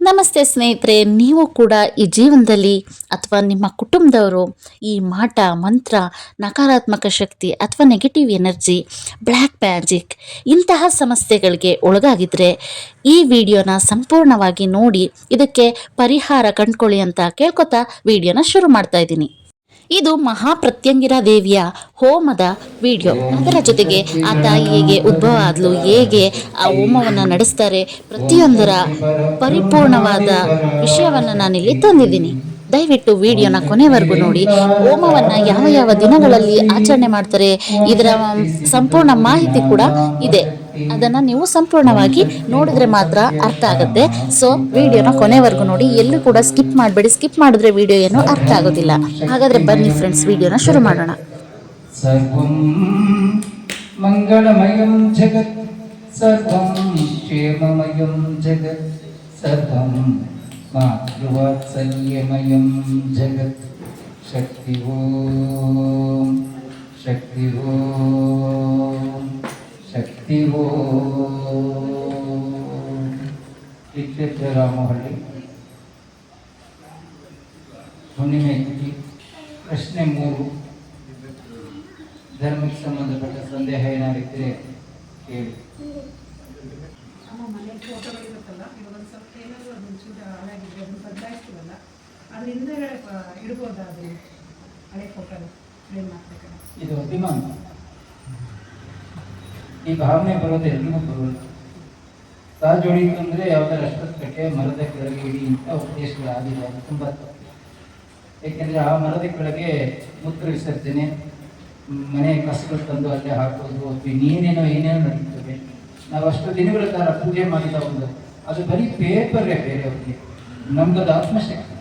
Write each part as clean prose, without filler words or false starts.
ನಮಸ್ತೆ ಸ್ನೇಹಿತರೆ, ನೀವು ಕೂಡ ಈ ಜೀವನದಲ್ಲಿ ಅಥವಾ ನಿಮ್ಮ ಕುಟುಂಬದವರು ಈ ಮಾಟ ಮಂತ್ರ, ನಕಾರಾತ್ಮಕ ಶಕ್ತಿ ಅಥವಾ ನೆಗೆಟಿವ್ ಎನರ್ಜಿ, ಬ್ಲ್ಯಾಕ್ ಮ್ಯಾಜಿಕ್ ಇಂತಹ ಸಮಸ್ಯೆಗಳಿಗೆ ಒಳಗಾಗಿದ್ದರೆ ಈ ವಿಡಿಯೋನ ಸಂಪೂರ್ಣವಾಗಿ ನೋಡಿ ಇದಕ್ಕೆ ಪರಿಹಾರ ಕಂಡುಕೊಳ್ಳಿ ಅಂತ ಕೇಳ್ಕೊತಾ ವಿಡಿಯೋನ ಶುರು ಮಾಡ್ತಾ ಇದ್ದೀನಿ. ಇದು ಮಹಾಪ್ರತ್ಯಂಗಿರಾ ದೇವಿಯ ಹೋಮದ ವಿಡಿಯೋ. ಅದರ ಜೊತೆಗೆ ಆ ತಾಯಿ ಹೇಗೆ ಉದ್ಭವ ಆದಲು, ಹೇಗೆ ಆ ಹೋಮವನ್ನು ನಡೆಸ್ತಾರೆ, ಪ್ರತಿಯೊಂದರ ಪರಿಪೂರ್ಣವಾದ ವಿಷಯವನ್ನು ನಾನಿಲ್ಲಿ ತಂದಿದ್ದೀನಿ. ದಯವಿಟ್ಟು ವಿಡಿಯೋನ ಕೊನೆವರೆಗೂ ನೋಡಿ. ಹೋಮವನ್ನು ಯಾವ ಯಾವ ದಿನಗಳಲ್ಲಿ ಆಚರಣೆ ಮಾಡ್ತಾರೆ ಇದರ ಸಂಪೂರ್ಣ ಮಾಹಿತಿ ಕೂಡ ಇದೆ. ಅದನ್ನು ನೀವು ಸಂಪೂರ್ಣವಾಗಿ ನೋಡಿದ್ರೆ ಮಾತ್ರ ಅರ್ಥ ಆಗುತ್ತೆ. ಸೊ ವಿಡಿಯೋನ ಕೊನೆವರೆಗೂ ನೋಡಿ, ಎಲ್ಲೂ ಕೂಡ ಸ್ಕಿಪ್ ಮಾಡಬೇಡಿ. ಸ್ಕಿಪ್ ಮಾಡಿದ್ರೆ ವಿಡಿಯೋ ಏನು ಅರ್ಥ ಆಗೋದಿಲ್ಲ. ಹಾಗಾದರೆ ಬನ್ನಿ ಫ್ರೆಂಡ್ಸ್, ವಿಡಿಯೋನ ಶುರು ಮಾಡೋಣ. ಸರ್ವಂ ಮಂಗಳಮಯಂ ಜಗತ್, ಸರ್ವಂ ಕ್ಷೇಮಮಯಂ ಜಗತ್, ಸರ್ವಂ ಮಾತೃವಾತ್ಸಲ್ಯಮಯಂ ಜಗತ್. ಶಕ್ತಿ ಓಂ, ಶಕ್ತಿ ಓಂ, ಶಕ್ತಿ ಓಂ. ಲಿಖಿತ ರಾಮಹಳ್ಳಿ. ಹುಣ್ಣಿಮೆ ತಿಥಿ. ಪ್ರಶ್ನೆ 3. ಧರ್ಮಕ್ಕೆ ಸಂಬಂಧಪಟ್ಟ ಸಂದೇಹ ಏನಾಗಿದ್ದರೆ ಹೇಳಿ. ಮನೆ ಫೋಟೋಗಳಿರುತ್ತಲ್ಲ, ಇವಾಗ ಒಂದು ಸ್ವಲ್ಪ ಏನಾದರೂ ಅದು ಒಂಚೂರು ಹಾಳಾಗಿದ್ರೆ ಅದನ್ನು ಬದಲಾಯಿಸ್ತೀವಲ್ಲ, ಅದ್ರ ಹಿಂದೆಗಡೆ ಇಡ್ಬೋದಾ? ಅದು ಹಳೆ ಫೋಟೋ ಕ್ಲೀನ್ ಮಾಡ್ಬೇಕಲ್ಲ. ಇದು ಅಭಿಮಾನ. ಈ ಭಾವನೆ ಬರೋದು ಎಲ್ಲಿಗೂ ಬರೋದು. ಸಹಜೋಡಿತು ಅಂದರೆ ಯಾವುದರ ಅಷ್ಟೊತ್ತಕ್ಕೆ ಮರದ ಕೆಳಗೆ ಇಡಿ ಅಂತ ಉಪದೇಶಗಳಾಗಿದೆ. ಅದು ತುಂಬ ತಪ್ಪು. ಏಕೆಂದರೆ ಆ ಮರದ ಕೆಳಗೆ ಮೂತ್ರ ವಿಸರ್ಜನೆ, ಮನೆ ಕಸಗಳು ತಂದು ಅಲ್ಲೇ ಹಾಕೋದು, ಅಥವಾ ಇನ್ನೇನೇನೋ ಏನೇನೋ ನಡೀತದೆ. ನಾವು ಅಷ್ಟು ದಿನಗಳ ಕಾಲ ಪೂಜೆ ಮಾಡಿದ ಒಂದು ಅದು ಬರೀ ಪೇಪರೇ ಬೇರೆಯವ್ರಿಗೆ. ನಮ್ಗದು ಆತ್ಮಶಕ್ತಿ.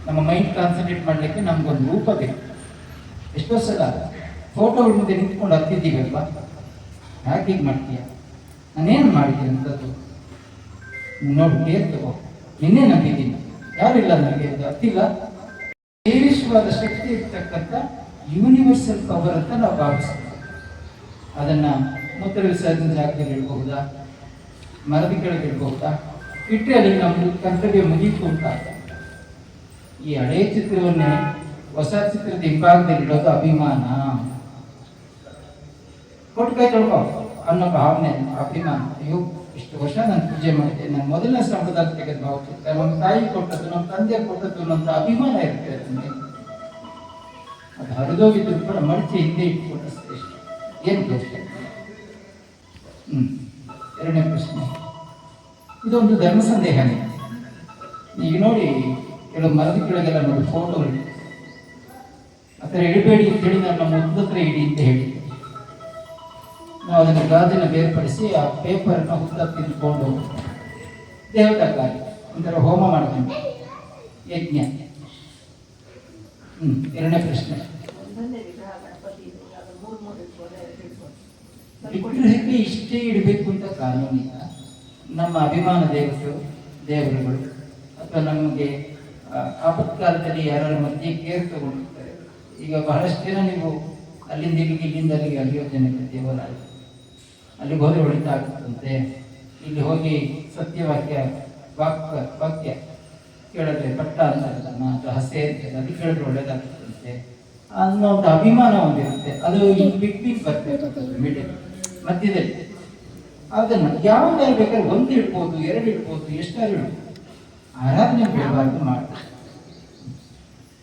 ನಮ್ಮ ಮೈಂಡ್ ಕಾನ್ಸಂಟ್ರೇಟ್ ಮಾಡಲಿಕ್ಕೆ ನಮ್ಗೊಂದು ರೂಪ ಬೇಕು. ಎಷ್ಟೋ ಸಲ ಫೋಟೋಗಳ ಮುಂದೆ ನಿಂತ್ಕೊಂಡು ಹತ್ತಿದ್ದೀವಲ್ವಾ, ಯಾಕೆ ಹೀಗೆ ಮಾಡ್ತೀಯ, ನಾನೇನು ಮಾಡಿದ್ದೀನಿ ಅಂತದ್ದು ನೋಡಿ ಕೇರ್ ತಗೋ. ನಿನ್ನೆ ನಂಬಿದ್ದೀನಿ, ಯಾರಿಲ್ಲ ನನಗೆ ಇದು ಹತ್ತಿಲ್ಲ. ಸೇರಿಸುವಾದ ಶಕ್ತಿ ಇರ್ತಕ್ಕಂಥ ಯೂನಿವರ್ಸಲ್ ಪವರ್ ಅಂತ ನಾವು ಭಾವಿಸ್ತೀವಿ. ಅದನ್ನು ಮೂತ್ರ ವಿಸರ್ಜನೆ ಜಾಗದಲ್ಲಿ ಇಡಬಹುದಾ, ಮರದ ಕೆಳಗೆ ಇಡಬಹುದಾ, ಇಟ್ಟರೆ ಅಲ್ಲಿ ನಮ್ಮ ಕರ್ತವ್ಯ ಮುಗೀತು ಅಂತ. ಈ ಹಳೆಯ ಚಿತ್ರವನ್ನೇ ಹೊಸ ಚಿತ್ರದ ಹಿಂಭಾಗದಲ್ಲಿ ಇಡೋದು ಅಭಿಮಾನ. ಕೊಟ್ಟು ಕೈ ತೊಳ್ಕೊ ಅನ್ನೋ ಭಾವನೆ, ಅಭಿಮಾನ. ಅಯ್ಯೋ, ಇಷ್ಟು ವರ್ಷ ನಾನು ಪೂಜೆ ಮಾಡಿದ್ದೆ, ನಾನು ಮೊದಲನೇ ಸಂಪ್ರದಾಯ ತೆಗೆದು ಭಾವಿಸುತ್ತೆ, ನಮ್ಮ ತಾಯಿ ಕೊಟ್ಟದ್ದು, ನಮ್ಮ ತಂದೆ ಕೊಟ್ಟದ್ದು ಅನ್ನೋಂಥ ಅಭಿಮಾನ ಇರುತ್ತೆ ಅದನ್ನೇ. ಅದು ಹರಿದೋಗಿದ್ರು ಕೂಡ ಮಡಚಿ ಹಿಂದೆ ಇಟ್ಕೊಟ್ಟು ಶ್ರೇಷ್ಠ. ಏನು ದೋಷ? ಎರಡನೇ ಪ್ರಶ್ನೆ. ಇದೊಂದು ಧರ್ಮ ಸಂದೇಹನೇ. ಈಗ ನೋಡಿ, ಕೆಲವು ಮರದ ಕೆಳಗೆಲ್ಲ ನೋಡಿ ಫೋಟೋಗಳು ಆ ಥರ ಇಡಬೇಡಿ ಅಂತೇಳಿ ನಾನು ನಮ್ಮ ಹುತ್ತತ್ರ ಇಡಿ ಅಂತ ಹೇಳಿ, ನಾವು ಅದನ್ನು ಗಾಜಿನ ಬೇರ್ಪಡಿಸಿ ಆ ಪೇಪರನ್ನು ಹುತ್ತ ತಿಂದ್ಕೊಂಡು ದೇವತಾ ಕಾರ್ಯ ಒಂಥರ ಹೋಮ ಮಾಡ್ಕೊಂಡು ಯಜ್ಞ. ಎರಡನೇ ಪ್ರಶ್ನೆ. ವಿಗ್ರಹಕ್ಕೆ ಇಷ್ಟೇ ಇಡಬೇಕು ಅಂತ ಕಾನೂನಿಲ್ಲ. ನಮ್ಮ ಅಭಿಮಾನ ದೇವರುಗಳು ಅಥವಾ ನಮಗೆ ಆಪತ್ಕಾಲದಲ್ಲಿ ಯಾರು ಮಧ್ಯೆ ಕೇರ್ ತಗೊಂಡಿರ್ತಾರೆ. ಈಗ ಬಹಳಷ್ಟು ಜನ ನೀವು ಅಲ್ಲಿಂದ ಇಲ್ಲಿಗೆ, ಇಲ್ಲಿಂದ ಅಲ್ಲಿಗೆ ಅಲ್ಲಿಯೋ ಜನಕ್ಕೆ ದೇವಾಲಯ, ಅಲ್ಲಿಗೆ ಹೋದರೆ ಒಳಿತ ಆಗುತ್ತಂತೆ, ಇಲ್ಲಿ ಹೋಗಿ ಸತ್ಯವಾಕ್ಯ ವಾಕ್ಯ ಕೇಳಿದ್ರೆ ಪಟ್ಟ ಅಂತ ಅಥವಾ ಹಸೆ ಅಂತ ಅದು ಕೇಳಿದ್ರೆ ಒಳ್ಳೇದಾಗುತ್ತಂತೆ ಅನ್ನೋ ಒಂದು ಅಭಿಮಾನ ಒಂದಿರುತ್ತೆ. ಅದು ಈ ಬಿಗ್ ಬರ್ತದೆ ಮಿಡಲ್ ಮಧ್ಯದಲ್ಲಿ. ಅದನ್ನು ಯಾವ್ದಾರು ಬೇಕಾದ್ರೆ ಒಂದು ಇಡ್ಬೋದು, ಎರಡು ಇಡ್ಬೋದು, ಎಷ್ಟಾರು ಇಡ್ಬೋದು. ಆರಾಧನೆ ಬಿಡಬಾರ್ದು ಮಾಡ್ತಾರೆ.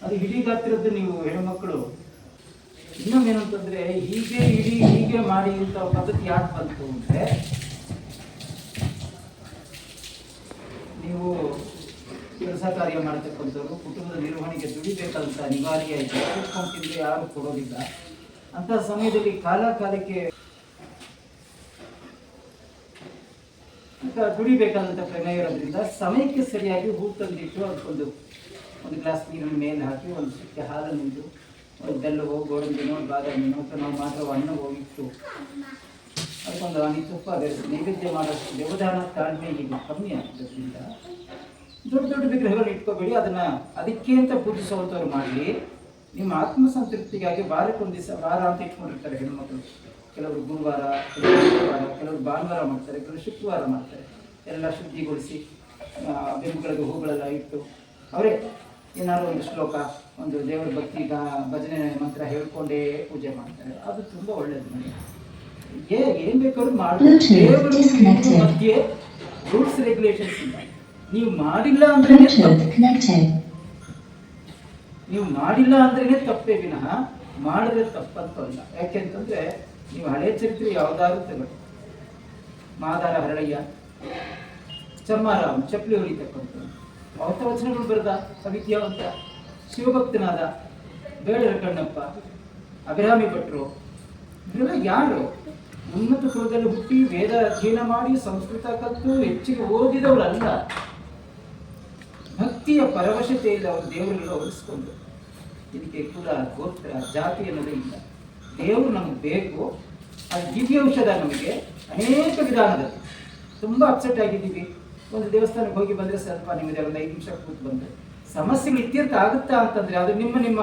ಅದು ಇಡೀ ಗಾತ್ರದ್ದು. ನೀವು ಹೆಣ್ಮಕ್ಳು ಇನ್ನೊಂದೇನಂತಂದ್ರೆ, ಹೀಗೆ ಮಾಡಿ ಅಂತ ಪದ್ಧತಿ ಯಾಕೆ ಬಂತು ಅಂದ್ರೆ, ನೀವು ಕೆಲಸ ಕಾರ್ಯ ಮಾಡತಕ್ಕಂಥವ್ರು ಕುಟುಂಬದ ನಿರ್ವಹಣೆಗೆ ದುಡಿಬೇಕಂತ ಅನಿವಾರ್ಯ ಇದೆ. ಕೂತ್ಕೊಂತಿದ್ರೆ ಯಾರು ಕೊಡೋದಿಲ್ಲ. ಅಂತ ಸಮಯದಲ್ಲಿ ಕಾಲಕ್ಕೆ ದುಡಿಬೇಕಾದಂಥ ಪ್ರಮೇಯ ಇರೋದ್ರಿಂದ ಸಮಯಕ್ಕೆ ಸರಿಯಾಗಿ ಹೂ ತಂದಿಟ್ಟು ಅದಕ್ಕೊಂದು ಗ್ಲಾಸ್ ನೀರನ್ನು ಮೇಲೆ ಹಾಕಿ, ಒಂದು ಸುತ್ತ ಹಾಲನ್ನಿಂದು, ಒಂದು ಬೆಲ್ಲವೋ ಗೋಡಂಬಿನೋ ಬಾದಾಮಿನೋ ಅಥವಾ ನಾವು ಮಾಡುವ ಹಣ್ಣವೋ ಇಟ್ಟು ಅದಕ್ಕೊಂದು ಹನಿ ತುಪ್ಪ ಬೆರೆಸಿ ನೈವೇದ್ಯ ಮಾಡೋಷ್ಟು ದೇವದಾನ ತಾಳ್ಮೆ ಈಗ ಕಮ್ಮಿ ಆಗ್ತದ್ರಿಂದ ದೊಡ್ಡ ದೊಡ್ಡ ವಿಗ್ರಹಗಳು ಇಟ್ಕೋಬೇಡಿ. ಅದಕ್ಕೆ ಅಂತ ಪೂಜಿಸುವಂಥವ್ರು ಮಾಡಲಿ. ನಿಮ್ಮ ಆತ್ಮಸಂತೃಪ್ತಿಗಾಗಿ ವಾರಕ್ಕೊಂದು ದಿವಸ, ವಾರ ಅಂತ ಇಟ್ಕೊಂಡಿರ್ತಾರೆ ಹೆಣ್ಮಕ್ಳು. ಕೆಲವರು ಗುರುವಾರ, ಕೆಲವರು ಭಾನುವಾರ ಮಾಡ್ತಾರೆ, ಕೆಲವರು ಶುಕ್ರವಾರ ಮಾಡ್ತಾರೆ. ಎಲ್ಲ ಶುದ್ಧಿಗೊಳಿಸಿ ಬೆಂಬುಗಳಿಗೆ ಹೂಗಳೆಲ್ಲ ಇಟ್ಟು ಅವರೇ ಏನಾದ್ರು ಒಂದು ಶ್ಲೋಕ, ಒಂದು ದೇವರ ಭಕ್ತಿ ಭಜನೆ ಮಂತ್ರ ಹೇಳ್ಕೊಂಡೇ ಪೂಜೆ ಮಾಡ್ತಾರೆ. ಅದು ತುಂಬ ಒಳ್ಳೇದು. ನನಗೆ ಏನ್ ಬೇಕಾದ್ರೂ ಮಾಡಿ ದೇವರು ಮಧ್ಯೆ ರೂಲ್ಸ್ ರೆಗ್ಯುಲೇಷನ್ಸ್ ಇಲ್ಲ. ನೀವು ಮಾಡಿಲ್ಲ ಅಂದ್ರೆ ನೀವು ಮಾಡಿಲ್ಲ ಅಂದ್ರೇನೆ ತಪ್ಪೇ ವಿನಃ ಮಾಡಿದ್ರೆ ತಪ್ಪಂತಲ್ಲ. ಯಾಕೆಂತಂದ್ರೆ ನೀವು ಹಳೆ ಚರಿತ್ರೆ ಯಾವ್ದಾದ್ರು ತಗೊಳ್ಳಿ, ಮಾದಾರ ಹರಳಯ್ಯ, ಚಮ್ಮಾರಾಮ್ ಚಪ್ಪಲಿ ಹೊಲಿತಕ್ಕಂಥ ಅವತ ವಚನಗಳು ಬರೆದ ಅವಿದ್ಯಾವಂತ, ಶಿವಭಕ್ತನಾದ ಬೇಡರ ಕಣ್ಣಪ್ಪ, ಅಭಿರಾಮಿ ಭಟ್ರು, ಇವರೆಲ್ಲ ಯಾರು ಉನ್ನತ ಕುಲದಲ್ಲಿ ಹುಟ್ಟಿ ವೇದ ಅಧ್ಯಯನ ಮಾಡಿ ಸಂಸ್ಕೃತ ಕಲಿತು ಹೆಚ್ಚಿಗೆ ಓದಿದವರಲ್ಲ. ಭಕ್ತಿಯ ಪರವಶತೆಯಲ್ಲಿ ಅವರು ದೇವರುಗಳು ಒಲಿಸ್ಕೊಂಡು, ಇದಕ್ಕೆ ಕುಲ ಗೋತ್ರ ಜಾತಿ ಅನ್ನೋದೇ ಇಲ್ಲ. ದೇವರು ನಮಗೆ ಬೇಕು, ಅದು ದಿವ್ಯೌಷಧ. ನಮಗೆ ಅನೇಕ ವಿಧಾನದಲ್ಲಿ ತುಂಬ ಅಪ್ಸೆಟ್ ಆಗಿದ್ದೀವಿ. ಒಂದು ದೇವಸ್ಥಾನಕ್ಕೆ ಹೋಗಿ ಬಂದರೆ ಸ್ವಲ್ಪ ನಿಮಗೆ ಒಂದು 5 ನಿಮಿಷ ಕೂತು ಬಂದರೆ ಸಮಸ್ಯೆಗಳು ಇತ್ಯರ್ಥ ಆಗುತ್ತಾ ಅಂತಂದರೆ ಅದು ನಿಮ್ಮ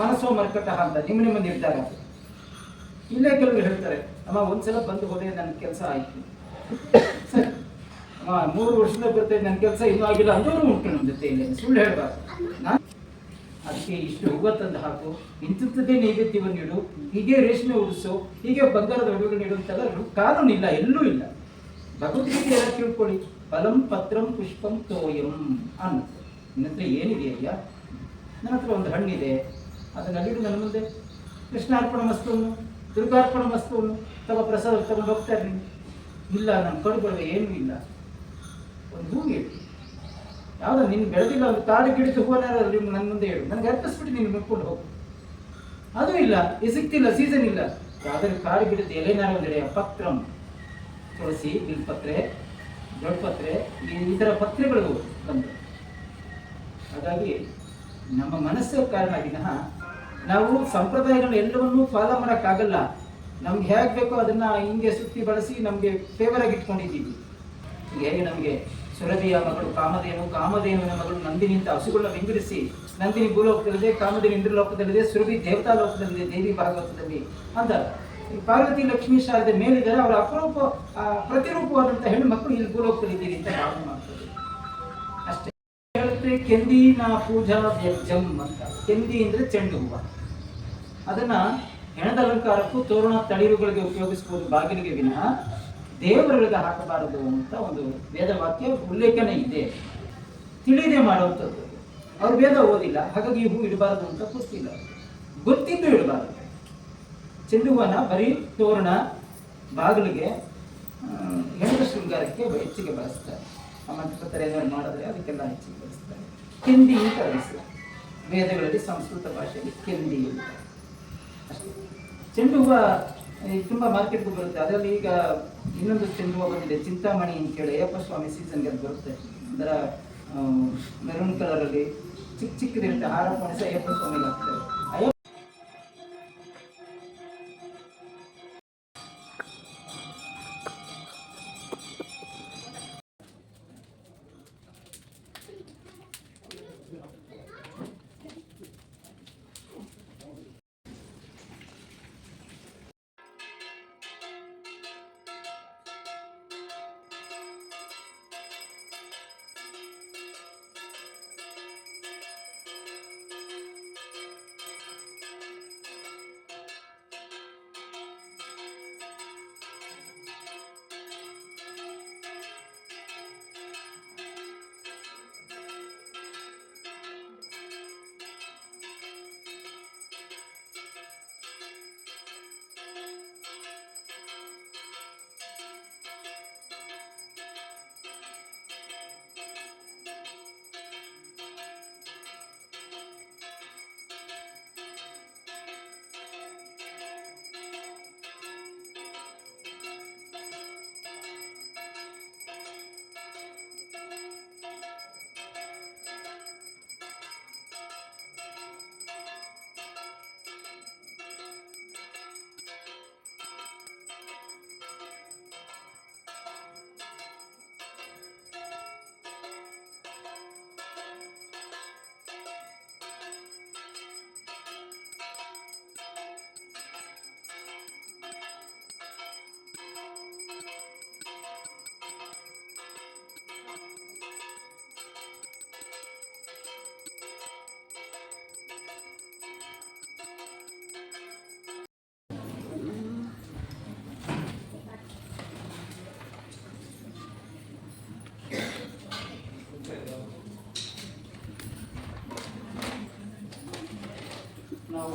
ಮನಸ್ಸೋ ಮರ್ಕಟ ಅಂತ ನಿಮ್ಮ ನಿರ್ಧಾರ. ಇಲ್ಲೇ ಕೆಲವರು ಹೇಳ್ತಾರೆ, ಅಮ್ಮ ಒಂದ್ಸಲ ಬಂದು ಹೋದೆ ನನ್ನ ಕೆಲಸ ಆಯಿತು, ಸರಿ ಅಮ್ಮ 3 ವರ್ಷದ ಬರ್ತೇನೆ ನನ್ನ ಕೆಲಸ ಇನ್ನೂ ಆಗಿಲ್ಲ ಅಂದವರು ಉಂಟು ನಮ್ಮ ಜೊತೆ. ಇಲ್ಲ ಸುಳ್ಳು ಹೇಳಬಾರ್ದು. ನಾನು ಅದಕ್ಕೆ ಇಷ್ಟು ಹೂವ ತಂದು ಹಾಕು, ಇಂಥದ್ದೇ ನೈವೇದ್ಯವನ್ನು ಇಡು, ಹೀಗೆ ರೇಷ್ಮೆ ಉಡಿಸು, ಹೀಗೆ ಬಂಗಾರದ ಒಡವೆಗಳನ್ನ ಇಡುವಂತೆಲ್ಲ ಕಾನೂನು ಇಲ್ಲ, ಎಲ್ಲೂ ಇಲ್ಲ. ಭಗವದ್ಗೀತೆ ಎಲ್ಲ ತಿಳ್ಕೊಳ್ಳಿ, ಫಲಂ ಪತ್ರಂ ಪುಷ್ಪಂ ತೋಯಂ ಅನ್ನುತ್ತೆ. ನಿನ್ನ ಹತ್ರ ಏನಿದೆಯಯ್ಯ? ನನ್ನ ಹತ್ರ ಒಂದು ಹಣ್ಣಿದೆ, ಅದನ್ನಲ್ಲಿಡು ನನ್ನ ಮುಂದೆ. ಕೃಷ್ಣಾರ್ಪಣ ವಸ್ತುವನ್ನು, ದುರ್ಗಾರ್ಪಣ ವಸ್ತುವನ್ನು ಪ್ರಸಾದ ತಗೊಂಡು ಹೋಗ್ತಾರೆ. ನೀವು ಇಲ್ಲ ನನ್ನ ಕಡುಬಡವೆ ಏನೂ ಇಲ್ಲ, ಒಂದು ಹೂವು ಇಡು, ಯಾವುದೋ ನಿನ್ನ ಬೆಳೆದಿಲ್ಲ ಒಂದು ಕಾಡು ಗಿಡದ ಹೂವನ್ನಾರು ನನ್ನ ಮುಂದೆ ಇಡು, ನನಗೆ ಅರ್ಪಿಸ್ಬಿಟ್ಟು ನೀನು ಮುಟ್ಕೊಂಡು ಹೋಗು. ಅದು ಇಲ್ಲ, ಸಿಗ್ತಿಲ್ಲ, ಸೀಸನ್ ಇಲ್ಲ, ಯಾವ್ದಾದ್ರು ಕಾಡು ಗಿಡದ ಎಲೆನಾರು ಒಂದೆಡೆ ಪತ್ರಂ, ತುಳಸಿ, ಬಿಲ್ಪತ್ರೆ, ದೊಡ್ಡಪತ್ರೆ, ಈ ಥರ ಪತ್ರೆಗಳು ಬಂದು. ಹಾಗಾಗಿ ನಮ್ಮ ಮನಸ್ಸೇ ಕಾರಣ ವಿನಃ ನಾವು ಸಂಪ್ರದಾಯಗಳನ್ನ ಎಲ್ಲವನ್ನೂ ಫಾಲೋ ಮಾಡೋಕ್ಕಾಗಲ್ಲ. ನಮ್ಗೆ ಹೇಗೆ ಬೇಕೋ ಅದನ್ನು ಹಿಂಗೆ ಸುತ್ತಿ ಬಳಸಿ ನಮಗೆ ಫೇವರ್ ಆಗಿ ಇಟ್ಕೊಂಡಿದ್ದೀವಿ. ಹೇಗೆ ನಮಗೆ ಸುರಭಿಯ ಮಗಳು ಕಾಮಧೇನು, ಕಾಮಧೇನುವಿನ ಮಗಳು ನಂದಿನಿ ಅಂತ ಹಸುಗಳನ್ನ ವಿಂಗಡಿಸಿ, ನಂದಿನಿ ಭೂಲೋಕದಲ್ಲಿದೆ, ಕಾಮಧೇನು ಇಂದ್ರಲೋಕದಲ್ಲಿದೆ, ಸುರಭಿ ದೇವತಾ ಲೋಕದಲ್ಲಿದೆ, ದೇವಿ ಭಾಗವತದಲ್ಲಿ ಅಂತ. ಪಾರ್ವತಿ ಲಕ್ಷ್ಮೀ ಶಾರದೆ ಮೇಲಿದ್ದಾರೆ, ಅವರ ಅಪರೂಪ ಪ್ರತಿರೂಪವಾದಂಥ ಹೆಣ್ಣು ಮಕ್ಕಳು ಇಲ್ಲಿ ಭೂಲೋಕದಲ್ಲಿ ಇದ್ದೀರಿ ಅಂತ ಭಾವನೆ ಮಾಡ್ತಾರೆ ಅಷ್ಟೇ. ಹೇಳುತ್ತೆ ಕೆಂದಿ ನಾ ಪೂಜಾ ವ್ಯಜ್ಜಂ ಅಂತ. ಕೆಂದಿ ಅಂದ್ರೆ ಚೆಂಡು ಹೂವು, ಅದನ್ನ ಹೆಣದ ಅಲಂಕಾರಕ್ಕೂ ತೋರಣ ತಳಿರುಗಳಿಗೆ ಉಪಯೋಗಿಸಬಹುದು ಬಾಗಿಲಿಗೆ ವಿನಃ ದೇವರುಗಳಿಗೆ ಹಾಕಬಾರದು ಅಂತ ಒಂದು ವೇದವಾಕ್ಯ ಉಲ್ಲೇಖನ ಇದೆ. ತಿಳಿದೇ ಮಾಡುವಂಥದ್ದು. ಅವ್ರು ವೇದ ಓದಿಲ್ಲ, ಹಾಗಾಗಿ ಈ ಹೂ ಇಡಬಾರದು ಅಂತ ಗೊತ್ತಿಲ್ಲ, ಗೊತ್ತಿದ್ದು ಇಡಬಾರದು. ಚೆಂಡು ಹೂವನ್ನ ಬರೀ ತೋರಣ, ಬಾಗಿಲಿಗೆ, ಹೆಣದ ಶೃಂಗಾರಕ್ಕೆ ಹೆಚ್ಚಿಗೆ ಬಳಸ್ತಾರೆ. ಮಂತ್ರಪತ್ರ ಏನಾದ್ರು ಮಾಡಿದ್ರೆ ಅದಕ್ಕೆಲ್ಲ ಹೆಚ್ಚಿಗೆ ಬಳಸ್ತಾರೆ. ಕೆಂದಿ ಅಂತ ಬಳಸ್ತಾರೆ ವೇದಗಳಲ್ಲಿ, ಸಂಸ್ಕೃತ ಭಾಷೆಯಲ್ಲಿ ಕೆಂದಿ ಅಂತ ಅಷ್ಟೇ. ಚೆಂಡು ಹೂವು ತುಂಬ ಮಾರ್ಕೆಟ್ಗೂ ಬರುತ್ತೆ. ಅದರಲ್ಲಿ ಈಗ ಇನ್ನೊಂದು ಚೆಂಡು ಹೂವು ಬಂದಿದೆ, ಚಿಂತಾಮಣಿ ಅಂತೇಳಿ ಅಯ್ಯಪ್ಪ ಸ್ವಾಮಿ ಸೀಸನ್ಗೆ ಅದು ಬರುತ್ತೆ. ಅದರ ಮೆರೂನ್ ಕಲರಲ್ಲಿ ಚಿಕ್ಕದಿರುತ್ತೆ, ಹಾರ ಮಾಡಿಸಿ ಅಯ್ಯಪ್ಪ ಸ್ವಾಮಿಗೆ ಹಾಕ್ತಾರೆ.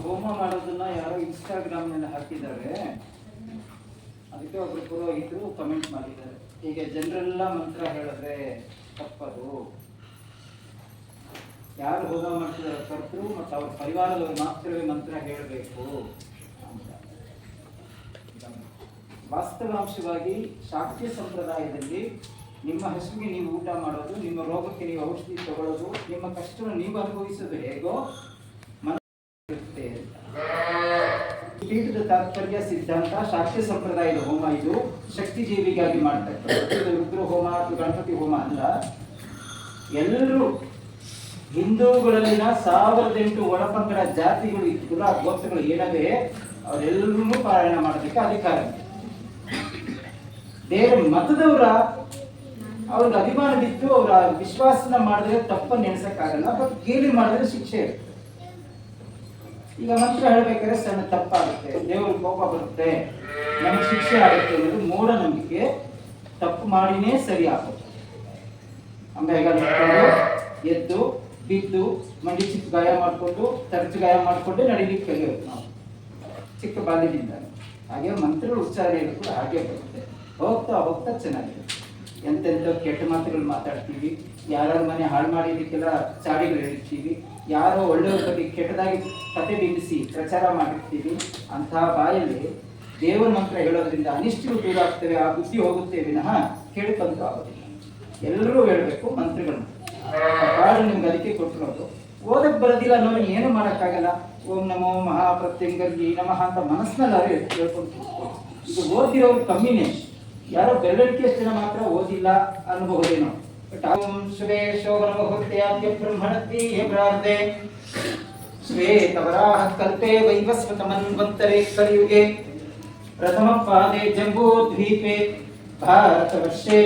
ಹೋಮ ಮಾಡೋದನ್ನ ಯಾರೋ ಇನ್ಸ್ಟಾಗ್ರಾಮ್ನಲ್ಲಿ ಹಾಕಿದ್ದಾರೆ, ಅದಕ್ಕೆ ಒಬ್ರು ಪುರೋಹಿತರು ಕಮೆಂಟ್ ಮಾಡಿದ್ದಾರೆ. ಹೀಗೆ ಜನರೆಲ್ಲ ಮಂತ್ರ ಹೇಳಿದ್ರೆ ತಪ್ಪದು. ಯಾರು ಹೋಮ ಮಾಡ್ತಿದ್ದಾರೆ ಕರ್ತರು ಮತ್ತು ಅವ್ರ ಪರಿವಾರದವ್ರು ಮಾತ್ರವೇ ಮಂತ್ರ ಹೇಳಬೇಕು ಅಂತ. ವಾಸ್ತವಾಂಶವಾಗಿ ಶಾಕ್ಯ ಸಂಪ್ರದಾಯದಲ್ಲಿ ನಿಮ್ಮ ಹಸುವಿಗೆ ನೀವು ಊಟ ಮಾಡೋದು, ನಿಮ್ಮ ರೋಗಕ್ಕೆ ನೀವು ಔಷಧಿ ತಗೊಳ್ಳೋದು, ನಿಮ್ಮ ಕಷ್ಟವನ್ನು ನೀವು ಅನುಭವಿಸೋದು ಹೇಗೋ ಇರುತ್ತೆ. ಪೀಠದ ತಾತ್ಪರ್ಯ ಸಿದ್ಧಾಂತ ಶಾಕ್ಯ ಸಂಪ್ರದಾಯದ ಹೋಮ. ಇದು ಶಕ್ತಿ ಜೀವಿಗಾಗಿ ಮಾಡ್ತಕ್ಕಂಥ ರುದ್ರ ಹೋಮ ಅಥವಾ ಗಣಪತಿ ಹೋಮ ಅಲ್ಲ. ಎಲ್ಲರೂ ಹಿಂದೂಗಳಲ್ಲಿನ 1008 ಒಳಪಂಗಡ ಜಾತಿಗಳು, ಕುಲ ಗೋತ್ರಗಳು ಏನವೇ ಅವರೆಲ್ಲರೂ ಪಾರಾಯಣ ಮಾಡೋದಕ್ಕೆ ಅಧಿಕಾರ ಇದೆ. ಬೇರೆ ಮತದವರ ಅವ್ರಿಗೆ ಅಭಿಮಾನ ಬಿದ್ದು ಅವರ ವಿಶ್ವಾಸನ ಮಾಡಿದ್ರೆ ತಪ್ಪನ್ನು ನೆನೆಸಕ್ಕಾಗಲ್ಲ, ಬಟ್ ಗೇಲಿ ಮಾಡಿದ್ರೆ ಶಿಕ್ಷೆ ಇರುತ್ತೆ. ಈಗ ಮಂತ್ರ ಹೇಳ್ಬೇಕಾದ್ರೆ ಸಣ್ಣ ತಪ್ಪಾಗುತ್ತೆ, ದೇವರು ಕೋಪ ಬರುತ್ತೆ, ನಮ್ಗೆ ಶಿಕ್ಷೆ ಆಗುತ್ತೆ ಅನ್ನೋದು ಮೂಢನಂಬಿಕೆ. ತಪ್ಪು ಮಾಡಿನೇ ಸರಿ ಆಗುತ್ತೆ. ಅಂಬೆಗಾಲ ಎದ್ದು ಬಿದ್ದು ಮಂಡಿ ಚಿಕ್ಕ ಗಾಯ ಮಾಡಿಕೊಂಡು ತರಚು ಗಾಯ ಮಾಡಿಕೊಂಡೆ ನಡಿಲಿಕ್ಕೆ ಕಲಿಯೋದು ನಾವು ಚಿಕ್ಕ ಬಾಲ್ಯದಿಂದ. ಹಾಗೆ ಮಂತ್ರಗಳು ಉಚ್ಚಾರಣೆಗಳು ಕೂಡ ಹಾಗೆ ಬರುತ್ತೆ. ಹೋಗ್ತಾ ಹೋಗ್ತಾ ಚೆನ್ನಾಗಿದೆ. ಎಂತೆಂಥ ಕೆಟ್ಟ ಮಾತುಗಳು ಮಾತಾಡ್ತೀವಿ, ಯಾರ್ಯಾರ ಮನೆ ಹಾಳು ಮಾಡಿದ್ದಕ್ಕೆಲ್ಲ ಚಾಡಿಗಳು ಹೇಳ್ತೀವಿ, ಯಾರೋ ಒಳ್ಳೆಯವ್ರ ಬಗ್ಗೆ ಕೆಟ್ಟದಾಗಿ ಕತೆ ಬಿಂಬಿಸಿ ಪ್ರಚಾರ ಮಾಡಿರ್ತೀವಿ. ಅಂತಹ ಬಾಯಲ್ಲಿ ದೇವರ ಮಂತ್ರ ಹೇಳೋದ್ರಿಂದ ಅನಿಷ್ಟಗಳು ದೂರ ಆಗ್ತವೆ, ಆ ಬುದ್ಧಿ ಹೋಗುತ್ತೆ ವಿನಃ ಕೇಳ್ಕೊಂತ ಆಗೋದಿಲ್ಲ. ಎಲ್ಲರೂ ಹೇಳ್ಬೇಕು ಮಂತ್ರಗಳನ್ನು. ಕಾಡು ನಿಮ್ಗೆ ಅದಕ್ಕೆ ಕೊಟ್ಟಿರೋದು. ಓದಕ್ಕೆ ಬರೋದಿಲ್ಲ ಅನ್ನೋದು ಏನು ಮಾಡೋಕ್ಕಾಗಲ್ಲ. ಓಂ ನಮೋ ಮಹಾಪ್ರತ್ಯಂಗರ್ಗಿ ನಮಃ ಅಂತ ಮನಸ್ಸಿನಲ್ಲಿ ಹೇಳ್ಕೊಂಡು ಇದು ಓದಿರೋರು ಕಮ್ಮಿನೇ. ಯಾರೋ ಬೆರಳಿಕೆಯಷ್ಟು ಜನ ಮಾತ್ರ ಓದಿಲ್ಲ ಅನ್ಬಹುದೇನೋ. ಓಂ ಶ್ವೇ ಶೋಭನ ಮುಹೂರ್ತೆಯಾದ್ಯ ಬ್ರಹ್ಮಣತ್ತಿ ಪ್ರಾರ್ಧೆ ಶ್ವೇತವರಾಹ ಕಲ್ಪೆ ವೈವಸ್ವತ ಮನ್ವಂತರೆ ಕಲಿಯುಗೆ ಪ್ರಥಮ ಪಾದೆ ಜಂಬೂದ್ವೀಪೆ ಭಾರತವರ್ಷೆ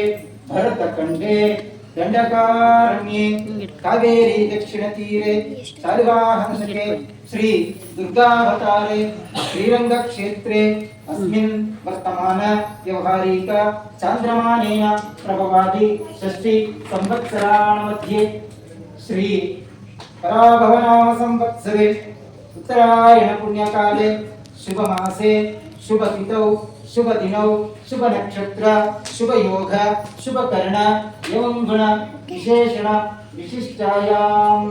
ಭರತಖಂಡೇ ದಂಡಕಾರಣ್ಯೇ ಕಾವೇರಿ ದಕ್ಷಿಣ ತೀರೆ ಚಾರುವಾಹನಸಕೆ ಶ್ರೀ ದುರ್ಗಾವತಾರೆ ಶ್ರೀರಂಗ ಕ್ಷೇತ್ರೆ ಅಸ್ಮಿನ್ ವರ್ತಮಾನ ವ್ಯವಹಾರಿಕ ಚಾಂದ್ರಮಾನೇನ ಪ್ರಭವಾದಿ ಷಷ್ಠಿ ಸಂವತ್ಸರಾಣ ಮಧ್ಯೆ ಶ್ರೀ ಪರಾಭವನಾಮ ಸಂವತ್ಸರೆ ಉತ್ತರಾಯಣ ಪುಣ್ಯಕಾಲೆ ಶುಭ ಮಾಸೆ ಶುಭ ತಿಥೌ ಶುಭ ದಿನೌ ಶುಭ ನಕ್ಷತ್ರ ಶುಭ ಯೋಗ ಶುಭ ಕರ್ಣ ಏವಂ ಗುಣ ವಿಶೇಷಣ ವಿಶಿಷ್ಟಾಯಾಂ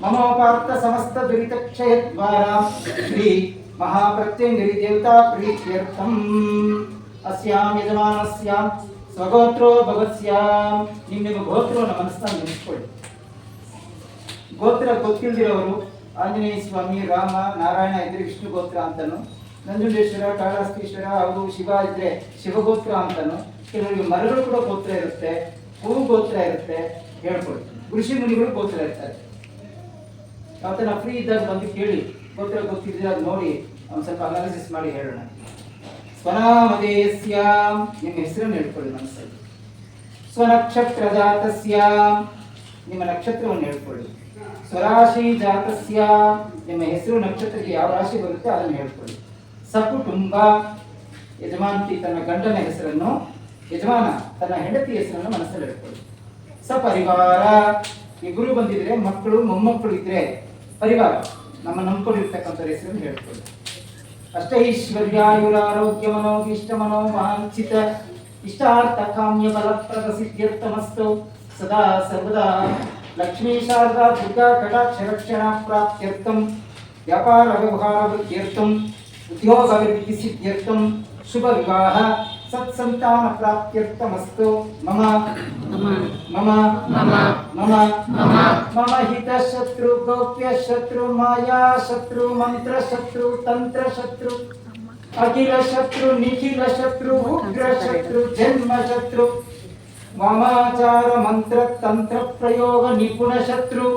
ಮಮೋಪಾರ್ಥ ಸಮಸ್ತ ದುರಿತ ಕ್ಷಯ ದ್ವಾರ ಶ್ರೀ ಮಹಾಪ್ರತ್ಯಂಗಿರಿ ದೇವತಾ ಪ್ರೀತ್ಯರ್ಥಂ ಅಸ್ಯಾಂ ಯಜಮಾನಸ್ಯಾಂ ಸ್ವಗೋತ್ರೋ ಭಗವತ್ಸ್ಯಾಂ. ನಿಮ್ಮ ಗೋತ್ರವನ್ನು ಮನಸ್ಸನ್ನು ನೆನೆಸ್ಕೊಳ್ಳಿ. ಗೋತ್ರ ಗೊತ್ತಿಲ್ದಿರೋರು ಆಂಜನೇಯ ಸ್ವಾಮಿ, ರಾಮ, ನಾರಾಯಣ ಇದ್ರೆ ವಿಷ್ಣು ಗೋತ್ರ ಅಂತನು, ನಂಜುಂಡೇಶ್ವರ, ಕಾಳಹಸ್ತೀಶ್ವರ, ಅವರು ಶಿವ ಇದ್ರೆ ಶಿವಗೋತ್ರ ಅಂತನು. ಕೆಲವರಿಗೆ ಮರಗಳು ಕೂಡ ಗೋತ್ರ ಇರುತ್ತೆ, ಹೂವು ಗೋತ್ರ ಇರುತ್ತೆ, ಹೇಳ್ಕೊಳ್ಳಿ. ಋಷಿ ಮುನಿಗಳು ಗೋತ್ರ ಇರ್ತಾರೆ. ಯಾವತ್ತ ಫ್ರೀ ಇದ್ದಾಗ ಬಂದು ಕೇಳಿ, ಗೋತ್ರ ಗೊತ್ತಿದ್ರೆ ಅದು ನೋಡಿ ಒಂದು ಸ್ವಲ್ಪ ಅನಾಲಿಸಿಸ್ ಮಾಡಿ ಹೇಳೋಣ. ಸ್ವನಾಮಧೇಯಸ್ಯಾಂ, ನಿಮ್ಮ ಹೆಸರನ್ನು ಹೇಳ್ಕೊಳ್ಳಿ ಮನಸ್ಸಲ್ಲಿ. ಸ್ವನಕ್ಷತ್ರ ಜಾತಸ್ಯಾಂ, ನಿಮ್ಮ ನಕ್ಷತ್ರವನ್ನು ಹೇಳ್ಕೊಳ್ಳಿ. ಸ್ವರಾಶಿ ಜಾತಸ್ಯಾಂ, ನಿಮ್ಮ ಹೆಸರು ನಕ್ಷತ್ರಕ್ಕೆ ಯಾವ ರಾಶಿ ಬರುತ್ತೆ ಅದನ್ನು ಹೇಳ್ಕೊಳ್ಳಿ. ಸಕುಟುಂಬ, ಯಜಮಾನತಿ ತನ್ನ ಗಂಡನ ಹೆಸರನ್ನು, ಯಜಮಾನ ತನ್ನ ಹೆಂಡತಿ ಹೆಸರನ್ನು ಮನಸ್ಸಲ್ಲಿ ಹೇಳ್ಕೊಳ್ಳಿ. ಸಪರಿವಾರ, ಇಬ್ಬರು ಬಂದಿದ್ರೆ ಮಕ್ಕಳು ಮೊಮ್ಮಕ್ಕಳು ಇದ್ರೆ ಪರಿವಾರ, ನಮ್ಮ ನಂಬ್ಕೊಂಡಿರ್ತಕ್ಕಂಥ ಹೆಸರನ್ನು ಹೇಳ್ಕೊಳ್ಳಿ. ಅಷ್ಟೈಶ್ವರ್ಯಾಯುರಾರೋಗ್ಯ ಮನೋಭೀಷ್ಟ ಮನೋ ವಾಂಛಿತ ಇಷ್ಟಾರ್ಥ ಕಾಮ್ಯ ಫಲಪ್ರದ ಸಿದ್ಧ್ಯರ್ಥಮಸ್ತು ಸದಾ ಸರ್ವದಾ. ಲಕ್ಷ್ಮೀ ಶಾರದಾ ದುರ್ಗಾ ಕಟಾಕ್ಷ ರಕ್ಷಣಾ ಪ್ರಾಪ್ತ್ಯರ್ಥಂ ವ್ಯಾಪಾರ ವ್ಯವಹಾರ ವೃದ್ಧ್ಯರ್ಥಂ ಉದ್ಯೋಗ ಅಭಿವೃದ್ಧಿ ಸಿದ್ಧ್ಯರ್ಥಂ ಶುಭ ವಿವಾಹ ಸತ್ಸಂತಾನ ಪ್ರಾಪ್ತ್ಯರ್ಥಮಸ್ತು. ಮಮ ಮಮ ಮಮ ಮಮ ಮಮ ಮಮ ಮಮ ಹಿತ ಶತ್ರು ಗೌಪ್ಯ ಶತ್ರು ಮಾಯಾ ಶತ್ರು ಮಂತ್ರ ಶತ್ರು ತಂತ್ರ ಶತ್ರು ಅಖಿಲ ಶತ್ರು ನಿಖಿಲ ಶತ್ರು ಉಗ್ರ ಶತ್ರು ಜನ್ಮ ಶತ್ರು ವಾಮಾಚಾರ ಮಂತ್ರ ತಂತ್ರ ಪ್ರಯೋಗ ನಿಪುಣ ಶತ್ರು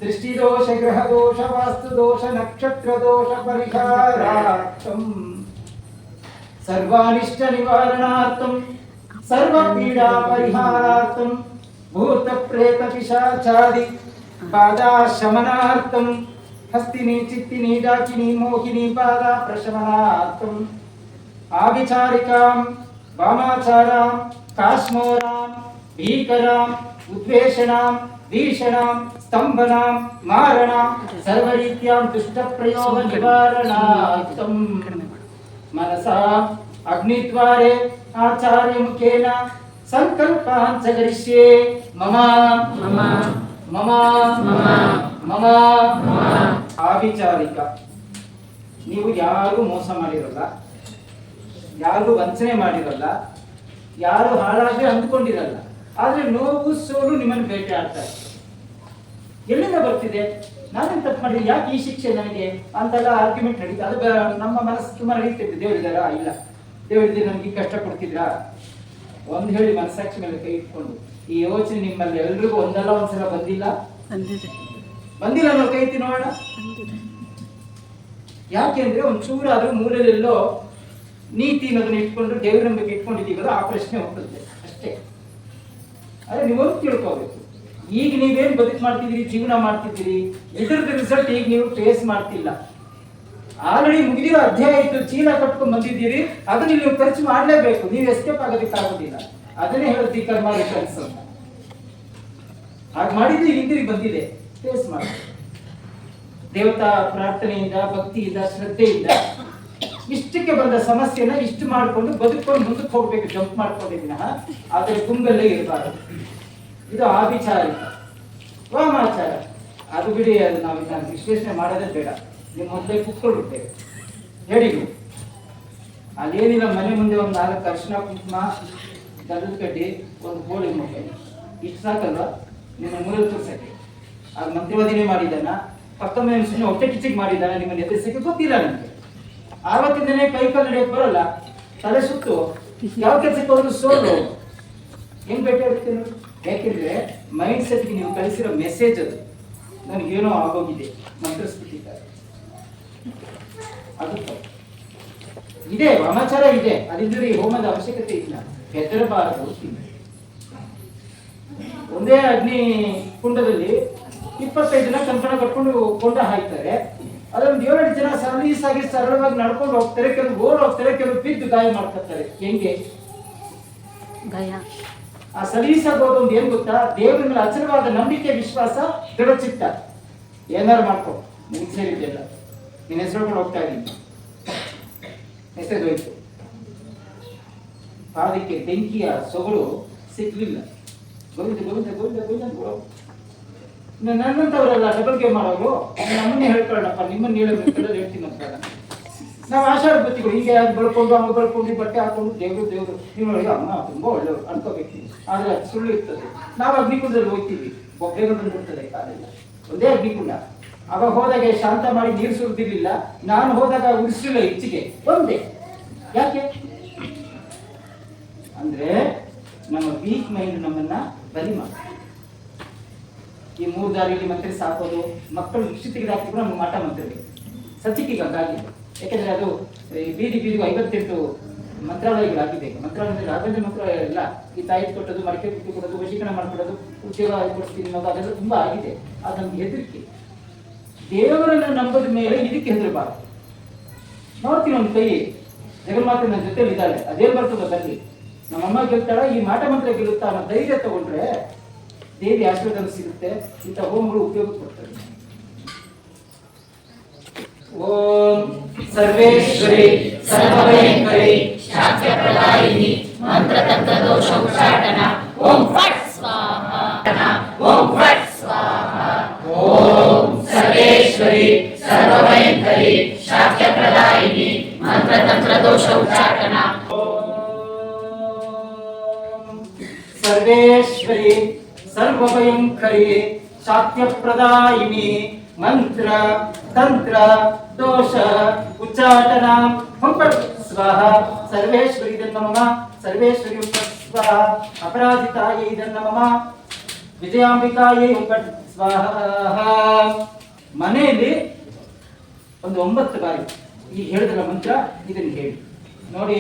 ದೃಷ್ಟಿದೋಷ ಗ್ರಹ ದೋಷ ವಾಸ್ತು ದೋಷ ನಕ್ಷತ್ರ ದೋಷ ಪರಿಹಾರಾರ್ಥಂ ಸರ್ವಾನಿಷ್ಟ ನಿವಾರಣಾರ್ಥಂ ಸರ್ವ ಪೀಡಾ ಪರಿಹಾರಾರ್ಥಂ ಭೂತ ಪ್ರೇತ ಪಿಶಾಚಾದಿ ಬಾಧಾ ಶಮನಾರ್ಥಂ ಹಸ್ತಿನಿ ಚಿತ್ತಿನಿ ಡಾಕಿನಿ ಮೋಹಿನಿ ಬಾಧಾ ಪ್ರಶಮನಾರ್ಥಂ ಆವಿಚಾರಿಕಾಂ ವಾಮಾಚಾರಾಂ ಕಾಶ್ಮೋರಾಂ ಭೀಕರಾಂ ಉದ್ವೇಷಣಾಂ ಭೀಷಣಾಂ ಸ್ತಂಭನಾಂ ಮಾರಣಾಂ ಸರ್ವರೀತ್ಯಾಂ ದುಷ್ಟಪ್ರಯೋಗ ನಿವಾರಣಾರ್ಥಂ ಮನಸಾ ಅಗ್ನಿದ್ವಾರೆ ಆಚಾರ್ಯ ಮುಖೇನ ಸಂಕಲ್ಪಾನ್ ಚರಿಷ್ಯೆ ಮಮ ಮಮ ಮಮ ಮಮ ಮಮ ಆವಿಚಾರಿಕ. ನೀವು ಯಾರು ಮೋಸ ಮಾಡಿರಲ್ಲ, ಯಾರು ವಂಚನೆ ಮಾಡಿರಲ್ಲ, ಯಾರು ಹಾಳಾಗಿ ಅಂದ್ಕೊಂಡಿರಲ್ಲ. ಆದ್ರೆ ನೋವು ಸೋಲು ನಿಮ್ಮನ್ನು ಭೇಟಿ ಆಡ್ತಾರೆ. ಎಲ್ಲಿಂದ ಬರ್ತಿದೆ? ನಾನೇನು ತಪ್ಪು ಮಾಡಿ, ಯಾಕೆ ಈ ಶಿಕ್ಷೆ ನನಗೆ ಅಂತೆಲ್ಲ ಆರ್ಗ್ಯುಮೆಂಟ್ ನಡೀತಾ. ಅದು ನಮ್ಮ ಮನಸ್ಸು ತುಂಬಾ ನಡೀತಿತ್ತು. ದೇವರಿದ್ದಾರಾ? ಇಲ್ಲ. ದೇವರಿದ್ದರೆ ನನಗೆ ಕಷ್ಟ ಕೊಡ್ತಿದ್ರಾ? ಒಂದು ಹೇಳಿ ಮನಸ್ಸಾಕ್ಷಿ ಮೇಲೆ ಕೈ ಇಟ್ಕೊಂಡು, ಈ ಯೋಚನೆ ನಿಮ್ಮಲ್ಲಿ ಎಲ್ರಿಗೂ ಒಂದಲ್ಲ ಒಂದ್ಸಲ ಬಂದಿಲ್ಲ? ಬಂದಿಲ್ಲ ನಾವು ಕೈ ಎತ್ತಿ ನೋಡೋಣ. ಯಾಕೆಂದ್ರೆ ಒಂಚೂರಾದ್ರೂ ಮೂಲೆಯಲ್ಲೆಲ್ಲೋ ನೀತಿ ಅನ್ನೋದನ್ನ ಇಟ್ಕೊಂಡು ದೇವರ ನಂಬಿಕೆ ಇಟ್ಕೊಂಡಿದ್ದೀವಲ್ಲ, ಆ ಪ್ರಶ್ನೆ ಹೋಗ್ತದೆ ಅಷ್ಟೇ. ಆದ್ರೆ ನೀವೊಂದು ತಿಳ್ಕೋಬೇಕು, ಈಗ ನೀವೇನ್ ಬದುಕು ಮಾಡ್ತಿದ್ದೀರಿ, ಜೀವನ ಮಾಡ್ತಿದ್ದೀರಿ, ಇದ್ರದ್ದು ರಿಸಲ್ಟ್ ಈಗ ನೀವು ಫೇಸ್ ಮಾಡ್ತಿಲ್ಲ. ಆಲ್ರೆಡಿ ಮುಗಿದಿರೋ ಅಧ್ಯಾಯ ಇತ್ತು, ಚೀಲ ಕಟ್ಕೊಂಡು ಬಂದಿದ್ದೀರಿ, ಅದನ್ನ ನೀವು ಖರ್ಚು ಮಾಡಲೇಬೇಕು. ನೀವು ಎಸ್ಕೇಪ್ ಆಗೋದಕ್ಕಾಗೋದಿಲ್ಲ. ಅದನ್ನೇ ಹೇಳುತ್ತೀವಿ ಕರ್ಮ ರಿಟರ್ನ್ಸ್ ಅಂತ. ಹಾಗೆ ಮಾಡಿದ್ದು ಹಿಂದಿರುಗಿ ಬಂದಿದೆ, ಫೇಸ್ ಮಾಡಿ. ದೇವತಾ ಪ್ರಾರ್ಥನೆಯಿಂದ, ಭಕ್ತಿಯಿಂದ, ಶ್ರದ್ಧೆಯಿಂದ ಇಷ್ಟಕ್ಕೆ ಬಂದ ಸಮಸ್ಯೆನ ಇಷ್ಟು ಮಾಡಿಕೊಂಡು ಬದುಕೊಂಡು ಮುಂದಕ್ಕೆ ಹೋಗ್ಬೇಕು, ಜಂಪ್ ಮಾಡ್ಕೊಂಡಿದ್ದೀನ. ಆದರೆ ಗುಂಬಲ್ಲೇ ಇರಬಾರದು. ಇದು ಆಭಿಚಾರಿಕ. ವಾಮಾಚಾರ ಅದು ಬಿಡಿ, ಅದು ನಾವು ವಿಶ್ಲೇಷಣೆ ಮಾಡೋದೇ ಬೇಡ. ನೀವು ಮೊದಲೇ ಕುತ್ಕೊಂಡಿರ್ತೇವೆ ಹೇಳಿ. ನೀವು ಅಲ್ಲೇನಿಲ್ಲ, ಮನೆ ಮುಂದೆ ಒಂದು 4 ಅರಿಶಿನ ಕುಂಕುಮ, ಗಂಧದ ಕಡ್ಡಿ, ಒಂದು ಕೋಳಿ ಮೊಟ್ಟೆ, ಇಷ್ಟು ಸಾಕಲ್ವ ನಿಮ್ಮ ಮೂರಲ್ಲಿ ತೋರ್ಸಕ್ಕೆ? ಅದು ಮಂತ್ರಿವಾದಿನೇ ಮಾಡಿದ್ದಾನ, ಪಕ್ಕ ಮೇಲೆ ಸುಮ್ಮನೆ ಹೊಟ್ಟೆ ಕಿಚ್ಚಿಗೆ ಮಾಡಿದ್ದಾನ, ನಿಮ್ಮನ್ನು ಎದುರಿಸಕ್ಕೆ ಗೊತ್ತಿಲ್ಲ ನಿಮಗೆ. ಆವತ್ತಿಂದನೇ ಕೈ ಕಾಲು ನಡೆಯಕ್ಕೆ ಬರೋಲ್ಲ, ತಲೆ ಸುತ್ತು, ಯಾವ ಕೆಲಸಕ್ಕೆ ಹೋದ್ರು ಸೋಲು. ಹೆಂಗ್ ಭೇಟಿ ಆಗುತ್ತೆ? ಯಾಕೆಂದ್ರೆ ಮೈಂಡ್ ಸೆಟ್ಗೆ ನೀವು ಕಳಿಸಿರೋ ಮೆಸೇಜ್ ಅದು, ನನಗೇನೋ ಆಗೋಗಿದೆ, ಮಂತ್ರಿಸ್ಬಿಟ್ಟಿದ್ದಾರೆ. ಅದು ಇದೆ, ವಾಮಾಚಾರ ಇದೆ, ಅದಿದ್ದರೆ ಈ ಹೋಮದ ಅವಶ್ಯಕತೆ ಇಲ್ಲ. ಹೆದರಬಾರದು. ಒಂದೇ ಅಗ್ನಿ ಕುಂಡದಲ್ಲಿ 25 ಜನ ಕಂಕಣ ಕಟ್ಕೊಂಡು ಕೊಂಡ ಹಾಕ್ತಾರೆ. ಅದೊಂದು 7 ಜನ ಸರಳೀಸಾಗಿ ಸರಳವಾಗಿ ನಡ್ಕೊಂಡು ಹೋಗ್ತಾರೆ, ಕೆಲವು ಓಡ್ ಹೋಗ್ತಾರೆ, ಕೆಲವು ಬಿದ್ದು ಗಾಯ ಮಾಡ್ಕೊತಾರೆ. ಹೆಂಗೆ ಗಾಯ? ಆ ಸಲೀಸಾಗಿ ಹೋದೊಂದು ಏನ್ ಗೊತ್ತಾ? ದೇವರ ಮೇಲೆ ಅಚಲವಾದ ನಂಬಿಕೆ, ವಿಶ್ವಾಸ, ದೃಢಚಿತ್ತ. ಏನಾರು ಮಾಡ್ಕೊ, ನಿನ್ ಸೇರಿದ್ದೆಲ್ಲ ನಿನ್ನ ಹೆಸರು ಹೋಗ್ತಾ ಇದ್ದೀನಿ, ಮೆಸೇಜ್ ಹೋಯ್ತು. ಪಾದಕ್ಕೆ ಬೆಂಕಿಯ ಸೊಗಡು ಸಿಗ್ಲಿಲ್ಲ. ಗೋವಿಂದ ಗೋವಿಂದ ಗೋವಿಂದ ಗೋವಿಂದ. ನನ್ನಂತವರೆಲ್ಲ ಡಬಲ್ ಗೇಮ್ ಮಾಡೋರು, ನಮ್ಮನ್ನೇ ಹೇಳ್ಕೊಳ್ಳೋಣಪ್ಪ, ನಿಮ್ಮನ್ನ ಹೇಳ್ತೀನಿ ಅಂತ. ನಾವು ಆಷಾಢ ಬತ್ತಿಗಳು ಹೀಗೆ ಬಳ್ಕೊಂಡು, ಹಂಗೆ ಬಳ್ಕೊಂಡು, ಬಟ್ಟೆ ಹಾಕೊಂಡು ದೇವರು ನೀವು ನೋಡಿ ಅಮ್ಮ ತುಂಬಾ ಒಳ್ಳೆಯವರು ಅನ್ಕೋಬೇಕು. ಆದ್ರೆ ಅದು ಸುಳ್ಳು ಇರ್ತದೆ. ನಾವು ಅಗ್ನಿಕುಂಡದಲ್ಲಿ ಹೋಗ್ತೀವಿ, ಒಬ್ಬರೇ ಬಂದ್ಬಿಡ್ತದೆ ಕಾಲೆಲ್ಲ. ಒಂದೇ ಅಗ್ನಿಕುಂಡ. ಅವಾಗ ಹೋದಾಗ ಶಾಂತ ಮಾಡಿ ನೀರು ಸುರಿದಿರ್ಲಿಲ್ಲ, ನಾನು ಹೋದಾಗ ಉಳಿಸಲಿಲ್ಲ ಹೆಚ್ಚಿಗೆ, ಒಂದೇ. ಯಾಕೆ ಅಂದ್ರೆ ನಮ್ಮ ವೀಕ್ ಮೈಂಡ್ ನಮ್ಮನ್ನ ಬಲಿ ಮಾಡಿ ಈ 3 ದಾರಿಯಲ್ಲಿ ಮಂತ್ರಿ ಸಾಕೋದು, ಮಕ್ಕಳು ಇಷ್ಟು ತೆಗೆದಾಕಿದ್ರು ನಮ್ಗೆ ಮಾಟ ಮಂತ್ರಿ ಸತ್ಯಕ್ಕೀಗ ಆಗಿದೆ. ಯಾಕೆಂದ್ರೆ ಅದು ಬೀದಿಗೂ 58 ಮಂತ್ರಾಲಯಗಳಾಗಿದೆ. ಮಂತ್ರಾಲಯದಲ್ಲಿ ರಾಘವೇಂದ್ರ ಮಂತ್ರಾಲಯ ಇಲ್ಲ, ಈ ತಾಯಿ ಕೊಟ್ಟದ್ದು, ಮಡಿಕೆ ಬಿಟ್ಟು ಕೊಡೋದು, ವಶೀಕರಣ ಮಾಡ್ಕೊಡೋದು, ಉದ್ಯೋಗ ಕೊಡ್ತೀನಿ ಅನ್ನೋದು, ಅದೆಲ್ಲ ತುಂಬಾ ಆಗಿದೆ. ಅದು ನಮ್ಗೆ ಹೆದರಿಕೆ. ದೇವರನ್ನ ನಂಬೋದ ಮೇಲೆ ಇದಕ್ಕೆ ಹೆದರಬಾರದು. ನೋಡ್ತೀನಿ ಒಂದು ಕೈ ಜಗನ್ಮಾತೆ ನನ್ನ ಜೊತೆಲಿ ಇದ್ದಾಳೆ, ಅದೇನ್ ಬರ್ತದ ಬನ್ನಿ, ನಮ್ಮಮ್ಮ ಗೆಲ್ತಾಳ, ಈ ಮಾಟ ಮಂತ್ರ ಗೆಲ್ಲುತ್ತಾ ಅನ್ನೋ ಧೈರ್ಯ ತಗೊಂಡ್ರೆ ದೇವಿ ಆಶೀರ್ವಾದ ಸಿಗುತ್ತೆ. ಇಂಥ ಹೋಮಗಳು ಉಪಯೋಗ ಕೊಡ್ತಾರೆ. ಓಂ ಸರ್ವೇಶ್ವರಿ ಸರ್ವಭಯಂಕರಿ ಶಾಸ್ತ್ರಪ್ರದಾಯಿನಿ ಮಂತ್ರತಂತ್ರ ದೋಷ ಉಚ್ಚಾಟನ. ಓಂ ಫಟ್ ಸ್ವಾಹ. ಓಂ ಫಟ್ ಸ್ವಾಹ. ಓಂ ಸರ್ವೇಶ್ವರಿ ಸರ್ವಭಯಂಕರಿ ಶಾಸ್ತ್ರಪ್ರದಾಯಿನಿ ಮಂತ್ರತಂತ್ರ ದೋಷ ಉಚ್ಚಾಟನ. ಸರ್ವೇಶ್ವರಿ ಸರ್ವಭಯಂಕರಿ ಶಾಕ್ಯಪ್ರದಾಯಿನಿ ಮಂತ್ರ ತಂತ್ರ ದೋಷ ಉಚ್ಚಾಟನ. ಸ್ವಾಹ. ಸರ್ವೇಶ್ವರಿ ಇದನ್ನಮಮ. ಸರ್ವೇಶ್ವರಿ ಸ್ವಾಹ. ಅಪರಾಜಿತಾಯೇ ಇದನ್ನಮಮ. ವಿಜಯಾಂಬಿಕಾಯೇ ಸ್ವಾಹ. ಮನೆಯಲ್ಲಿ ಒಂದು 9 ಬಾರಿ ಈ ಹೇಳಿದ್ರಲ್ಲ ಮಂತ್ರ, ಇದನ್ನು ಹೇಳಿ ನೋಡಿ.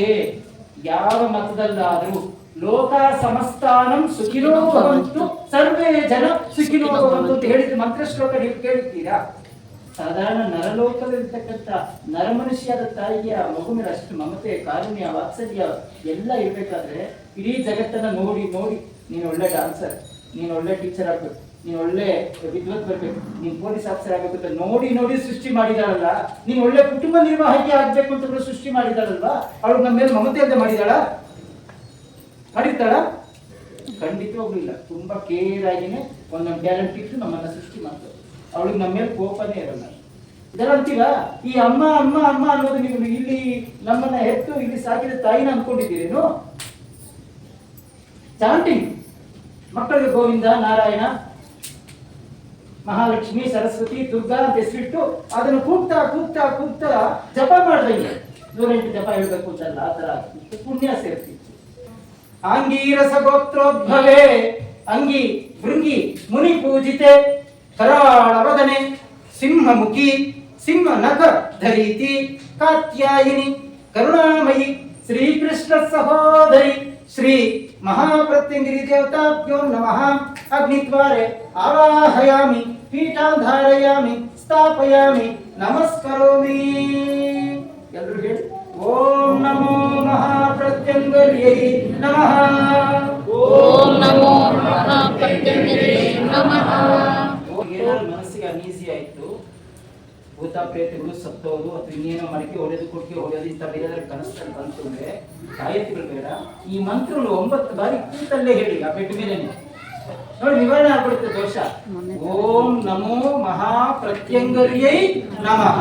ಯಾವ ಮತದಲ್ಲಾದರೂ ಲೋಕ ಸಮಸ್ತಾನಂ ಸುಖಿನೋ ಭವಂತು ಸರ್ವೇ ಜನ ಸುಖಿನೋ ಭವಂತು ಅಂತ ಹೇಳಿದ ಮಂತ್ರ ಶ್ಲೋಕ ನೀವು ಕೇಳಿದ್ದೀರಾ? ಸಾಧಾರಣ ನರಲೋಕದಲ್ಲಿರ್ತಕ್ಕಂಥ ನರಮನುಷ್ಯದ ತಾಯಿಯ ಮಗು ಮೇಲೆ ಅಷ್ಟು ಮಮತೆ, ಕಾರುಣ್ಯ, ವಾತ್ಸಲ್ಯ ಎಲ್ಲ ಇರಬೇಕಾದ್ರೆ ಇಡೀ ಜಗತ್ತನ್ನ ನೋಡಿ ನೋಡಿ ನೀನು ಒಳ್ಳೆ ಡಾನ್ಸರ್, ನೀನು ಒಳ್ಳೆ ಟೀಚರ್ ಆಗ್ಬೇಕು, ನೀನು ಒಳ್ಳೆ ವಿದ್ವತ್ ಬರ್ಬೇಕು, ನೀನು ಪೊಲೀಸ್ ಆಫೀಸರ್ ಆಗ್ಬೇಕು ಅಂತ ನೋಡಿ ನೋಡಿ ಸೃಷ್ಟಿ ಮಾಡಿದಾಳಲ್ಲ. ನೀನು ಒಳ್ಳೆ ಕುಟುಂಬ ನಿರ್ವಾಹಕಿ ಆಗ್ಬೇಕು ಅಂತ ಕೂಡ ಸೃಷ್ಟಿ ಮಾಡಿದಾಳಲ್ವಾ. ಅವಳು ನಮ್ಮ ಮೇಲೆ ಮಮತೆ ಅಂತ ಮಾಡಿದಾಳ? ಮಾಡಿರ್ತಾಳ? ಖಂಡಿತವಾಗ್ಲೂ ಇಲ್ಲ. ತುಂಬಾ ಕೇರ್ ಆಗಿನೇ ಒಂದೊಂದು ಟ್ಯಾಲೆಂಟ್ ಇಟ್ಟು ನಮ್ಮನ್ನ ಸೃಷ್ಟಿ ಮಾಡ್ತಾರೆ. ಅವಳಿಗೆ ನಮ್ಮ ಮೇಲೆ ಕೋಪನೇ ಇರಲ್ಲ. ಇದೆಲ್ಲ ಅಂತೀವ ಈ ಅಮ್ಮ ಅಮ್ಮ ಅಮ್ಮ ಅನ್ನೋದು ನೀವು ಇಲ್ಲಿ ನಮ್ಮನ್ನ ಹೆತ್ತು ಇಲ್ಲಿ ಸಾಕಿದ ತಾಯಿನ ಅನ್ಕೊಂಡಿದ್ದೀರೇನು? ಚಾಂಟಿಂಗ್ ಮಕ್ಕಳಿಗೆ ಗೋವಿಂದ, ನಾರಾಯಣ, ಮಹಾಲಕ್ಷ್ಮಿ, ಸರಸ್ವತಿ, ದುರ್ಗಾ ಅಂತ ಹೆಸರಿಟ್ಟು ಅದನ್ನು ಕೂಗ್ತಾ ಕೂಗ್ತಾ ಕೂಗ್ತಾ ಜಪ ಮಾಡ್ದಂಗೆ 108 ಜಪ ಹೇಳ್ಬೇಕು ಅಂತಲ್ಲ, ಆ ತರ ಪುಣ್ಯ ಸೇರ್ತಿತ್ತು. ಆಂಗೀರಸ ಗೋತ್ರೋದ್ಭವೇ ಅಂಗಿ ಭೃಂಗಿ ಮುನಿ ಪೂಜಿತೆ ಕರಾಳವದನೆ ಸಿಂಹಮುಖಿ ಸಿಂಹ ನಖ ಧರೀತಿ ಕಾತ್ಯಾಯಿನಿ ಕರುಣಾಮಯಿ ಶ್ರೀಕೃಷ್ಣ ಸಹೋದರಿ ಶ್ರೀ ಮಹಾಪ್ರತ್ಯಂಗಿರಿ ದೇವತಾಭ್ಯೋ ನಮಃ. ಅಗ್ನಿದ್ವಾರೆ ಆವಾಹಯಾಮಿ ಪೀಠಾಧಾರಯಾಮಿ ಸ್ಥಾಪಯಾಮಿ ನಮಸ್ಕರೋಮಿ. ಎಲ್ಲರೂ ಹೇಳಿ ಓಂ ನಮೋ ಮಹಾಪ್ರತ್ಯಂಗರ್ಯೈ ನಮಃ. ಓಂ ನಮೋ ಮಹಾಪ್ರತ್ಯಂಗಿರೇ ನಮಃ. ಮನಸ್ಸಿಗೆ ಅನೀಸಿ ಆಯ್ತು, ಭೂತ ಪ್ರೇತಗಳು ಸತ್ತೋದು ಅಥವಾ ಇನ್ನೇನೋ ಮಡಿಕೆ ಹೊಡೆದು ಕೊಟ್ಟಿಗೆ ಹೊಡೆಯೋದು ಇಂಥ ಬೇರೆ ಕನಸಲ್ಲಿ ಬಂತು ಅಂದ್ರೆ ಗಾಯತ್ರಿಗಳು ಬೇಡ. ಈ ಮಂತ್ರಗಳು 9 ಬಾರಿ ಕೂತಲ್ಲೇ ಹೇಳಿ, ಆ ಪೆಟ್ಟು ಮೇಲೇನೆ ನೋಡಿ ನಿವಾರಣೆ ಆಗ್ಬಿಡುತ್ತೆ ದೋಷ. ಓಂ ನಮೋ ಮಹಾಪ್ರತ್ಯಂಗರ್ಯೈ ನಮಃ.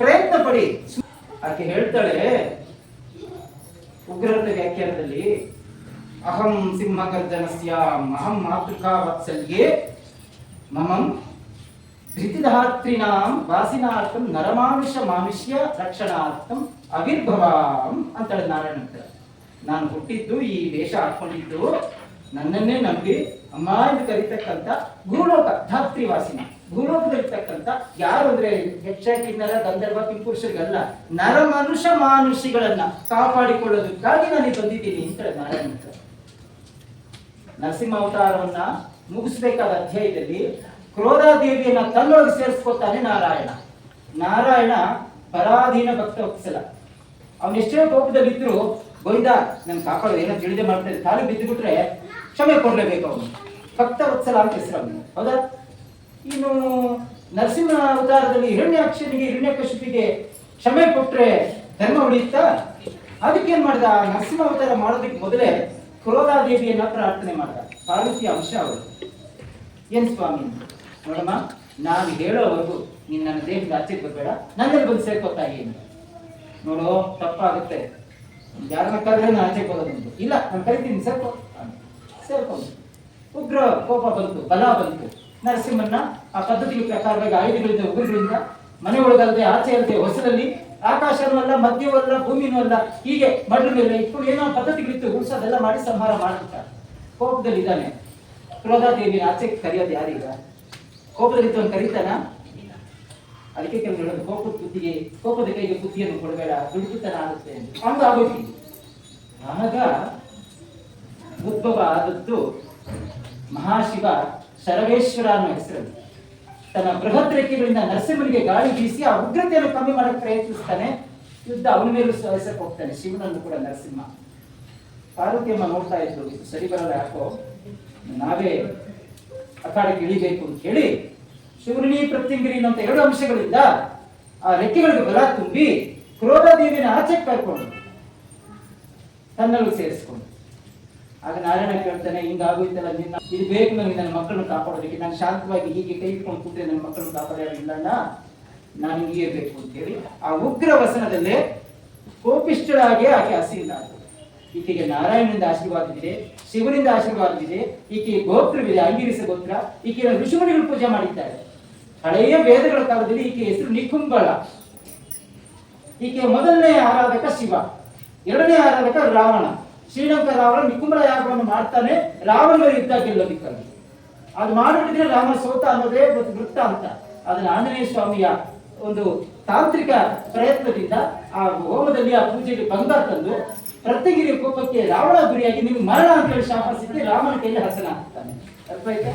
ಪ್ರಯತ್ನ ಪಡಿ. ಆಕೆ ಹೇಳ್ತಾಳೆ ಉಗ್ರತ ವ್ಯಾಖ್ಯಾನದಲ್ಲಿ, ಅಹಂ ಸಿಂಹಗರ್ಜನಸ್ಯಾಂ ಅಹಂ ಮಾತೃಕಾ ವತ್ಸಲ್ಯೆ ಮಮಂ ಧೃತಿಧಾತ್ರಿನಾಂ ವಾಸಿನಾರ್ಥಂ ನರಮಾನುಷ ಮಾನುಷ್ಯ ರಕ್ಷಣಾರ್ಥಂ ಅವಿರ್ಭವಾಂ ಅಂತಾಳೆ ನಾರಾಯಣ. ನಾನು ಹುಟ್ಟಿದ್ದು ಈ ವೇಷ ಹಾಕೊಂಡಿದ್ದು ನನ್ನನ್ನೇ ನಂಬಿ ಅಮ್ಮ ಎಂದು ಕರೀತಕ್ಕಂಥ ಭೂಲೋಕ ಧಾತ್ರಿ ವಾಸಿನ, ಭೂಲೋಕದಲ್ಲಿರ್ತಕ್ಕಂಥ ಯಾರು ಅಂದ್ರೆ ಯಕ್ಷ ಕಿನ್ನರ ಗಂಧರ್ವ ಕಿಂಪುರುಷರಿಗಲ್ಲ, ನರ ಮನುಷ್ಯ ಮಾನುಷಿಗಳನ್ನ ಕಾಪಾಡಿಕೊಳ್ಳೋದಕ್ಕಾಗಿ ನಾನು ಬಂದಿದ್ದೀನಿ ಅಂತಾಳೆ ನಾರಾಯಣ. ನರಸಿಂಹ ಅವತಾರವನ್ನ ಮುಗಿಸ್ಬೇಕಾದ ಅಧ್ಯಾಯದಲ್ಲಿ ಕ್ರೋಧಾದೇವಿಯನ್ನ ತನ್ನೊಳಗೆ ಸೇರಿಸ್ಕೊತಾನೆ ನಾರಾಯಣ. ನಾರಾಯಣ ಪರಾಧೀನ ಭಕ್ತ ವತ್ಸಲ. ಅವನೆಷ್ಟೇ ಕೋಪದಲ್ಲಿದ್ರು ಗೋವಿಂದ ನನ್ನ ಕಾಪಾಡೋದು ಏನೋ ತಿಳಿದೇ ಮಾಡ್ತಾರೆ, ಕಾಲಿಗೆ ಬಿದ್ದು ಬಿಟ್ರೆ ಕ್ಷಮೆ ಕೊಡ್ಲೇಬೇಕು ಅವನು. ಭಕ್ತ ವತ್ಸಲ ಅಂತ ಹೆಸರು ಅವನಿಗೆ, ಹೌದಾ? ಇನ್ನು ನರಸಿಂಹ ಅವತಾರದಲ್ಲಿ ಹಿರಣ್ಯಾಕ್ಷನಿಗೆ ಹಿರಣ್ಯಕಶಿಪಿಗೆ ಕ್ಷಮೆ ಕೊಟ್ರೆ ಧರ್ಮ ಉಳಿಯುತ್ತಾ? ಅದಕ್ಕೇನ್ ಮಾಡ್ದ? ನರಸಿಂಹ ಅವತಾರ ಮಾಡೋದಕ್ಕೆ ಮೊದಲೇ ಕ್ರೋಧಾದೇವಿಯನ್ನ ಪ್ರಾರ್ಥನೆ ಮಾಡ್ದ. ಪಾರ್ವತಿಯ ಅಂಶ ಅವರು. ಏನ್ ಸ್ವಾಮಿ ನೋಡಮ್ಮ, ನಾನು ಹೇಳೋವರೆಗೂ ನೀನ್ ನನ್ನ ದೇಹದ ಆಚೆಗೆ ಬರಬೇಡ, ನನ್ನಲ್ಲಿ ಬಂದು ಸೇರ್ಕೋತಾ ಏನು ನೋಡು, ತಪ್ಪಾಗುತ್ತೆ. ಯಾರನ್ನ ಕರೆದ್ರೆ ನಾನು ಆಚೆಗೆ ಹೋಗೋದು ಇಲ್ಲ, ನಾನು ಕರಿತೀನಿ ಸೇರ್ಕೊಂಡು. ಉಗ್ರ ಕೋಪ ಬಂತು, ಬಲ ಬಂತು. ನರಸಿಂಹನ್ನ ಆ ಪದ್ಧತಿಗಳ ಪ್ರಕಾರವಾಗಿ ಆಯುಧಗಳಿಂದ ಉಗ್ರಗಳಿಂದ ಮನೆ ಒಳಗಲ್ಲದೆ ಆಚೆ ಅಲ್ಲದೆ ಹೊಸದಲ್ಲಿ ಆಕಾಶನೂ ಅಲ್ಲ ಮಧ್ಯವೂ ಅಲ್ಲ ಭೂಮಿನೂ ಅಲ್ಲ, ಹೀಗೆ ಮಡ್ಲ ಮೇಲೆ ಇಟ್ಕೊಂಡು ಏನೋ ಪದ್ಧತಿಗಳಿತ್ತು, ಉಳಿಸೋದೆಲ್ಲ ಮಾಡಿ ಸಂಹಾರ ಮಾಡ್ಬಿಟ್ಟ. ಕೋಪದಲ್ಲಿ ಇದ್ದಾನೆ. ಕ್ರೋಧಾದೇವಿನ ಆಚೆಗೆ ಕರೆಯೋದು ಯಾರೀಗ? ಕೋಪದಲ್ಲಿದ್ದವನು ಕರೀತಾನ? ಅದಕ್ಕೆ ಕೆಲವು ಹೇಳೋದು, ಕೋಪದ ಕೈಗೆ ಬುದ್ಧಿಯನ್ನು ಕೊಡಬೇಡ, ದುಡುಕುತನ ಆಗುತ್ತೆ ಅಂತ. ಹಂಗ ಆಗೋಗಿ ಆಗ ಉದ್ಭವ ಆದದ್ದು ಮಹಾಶಿವ ಶರವೇಶ್ವರ ಅನ್ನೋ ಹೆಸರಲ್ಲಿ ತನ್ನ ಬೃಹತ್ ರೇಖೆಗಳಿಂದ ನರಸಿಂಹನಿಗೆ ಗಾಳಿ ಬೀಸಿ ಆ ಉಗ್ರತೆಯನ್ನು ಕಮ್ಮಿ ಮಾಡಕ್ಕೆ ಪ್ರಯತ್ನಿಸ್ತಾನೆ. ಯುದ್ಧ ಅವನ ಮೇಲೂ ಹೆಸರು ಹೋಗ್ತಾನೆ, ಶಿವನನ್ನು ಕೂಡ ನರಸಿಂಹ. ಪಾರ್ವತಿಯಮ್ಮ ನೋಡ್ತಾ ಇದ್ರು, ಸರಿ ಬರಲ್ಲ ಯಾಕೋ, ನಾವೇ ಅಖಾಡಕ್ಕೆ ಇಳಿಬೇಕು ಅಂತ ಹೇಳಿ ಶಿವನಿ ಪ್ರತ್ಯಂಗಿರಿ ಅಂತ 2 ಅಂಶಗಳಿಂದ ಆ ರೆಕ್ಕೆಗಳಿಗೆ ಬಲ ತುಂಬಿ ಕ್ರೋಧಾದೇವಿನ ಆಚೆ ಕರ್ಕೊಂಡು ತನ್ನಲ್ಲೂ ಸೇರಿಸ್ಕೊಂಡು. ಆಗ ನಾರಾಯಣ ಕೇಳ್ತಾನೆ, ಹಿಂಗಾಗೋಯ್ತಲ್ಲ, ನಿನ್ನ ಇದು ಬೇಕು ನನಗೆ, ನನ್ನ ಮಕ್ಕಳನ್ನು ಕಾಪಾಡೋದಕ್ಕೆ. ನಾನು ಶಾಂತವಾಗಿ ಹೀಗೆ ಕೈ ಇಟ್ಕೊಂಡು ಕೂತ್ರೆ ನನ್ನ ಮಕ್ಕಳನ್ನು ಕಾಪಾಡೋದಿಲ್ಲ, ನಾನು ಹಿಂಗೆ ಬೇಕು ಅಂತ ಹೇಳಿ ಆ ಉಗ್ರ ವಸನದಲ್ಲೇ ಕೋಪಿಷ್ಠರಾಗಿ ಆಕೆ ಹಸಿಯಿಂದ ಈಕೆಗೆ ನಾರಾಯಣನಿಂದ ಆಶೀರ್ವಾದವಿದೆ, ಶಿವನಿಂದ ಆಶೀರ್ವಾದವಿದೆ, ಈಕೆಗೆ ಗೋತ್ರವಿದೆ, ಅಂಗಿರಿಸ ಗೋತ್ರ. ಈಕೆಯ ಋಷಿಮುನಿಗಳು ಪೂಜೆ ಮಾಡಿದ್ದಾರೆ. ಹಳೆಯ ವೇದಗಳ ಕಾಲದಲ್ಲಿ ಈಕೆ ಹೆಸರು ನಿಕುಂಬಳ. ಈಕೆಯ ಮೊದಲನೇ ಆರಾಧಕ ಶಿವ, 2ನೇ ಆರಾಧಕ ರಾವಣ. ಶ್ರೀಲಂಕ ರಾವಣ ನಿಕುಂಬಳ ಯಾಗವನ್ನು ಮಾಡ್ತಾನೆ ರಾವಣ ಯುದ್ಧ ಗೆಲ್ಲೋದಿಕ್ಕಾಗಿ. ಅದು ಮಾಡಿಬಿಟ್ಟಿದ್ರೆ ರಾಮ ಸೋತ ಅನ್ನೋದೇ ವೃತ್ತ ಅಂತ. ಅದನ್ನ ಆಂಜನೇಯ ಸ್ವಾಮಿಯ ಒಂದು ತಾಂತ್ರಿಕ ಪ್ರಯತ್ನದಿಂದ ಆ ಹೋಮದಲ್ಲಿ ಆ ಪೂಜೆಗೆ ಬಂಗಾರ ತಂದು ಪ್ರತ್ಯಂಗಿರಿಯ ಕೋಪಕ್ಕೆ ರಾವಣ ಗುರಿಯಾಗಿ ನಿಮ್ಗೆ ಮರಣ ಅಂತ ಹೇಳಿ ಶಾಪಿಸಿದ್ರೆ ರಾಮನ ಕೈಯಲ್ಲಿ ಹಸನ ಹಾಕ್ತಾನೆ. ಅರ್ಥ ಆಯ್ತಾ?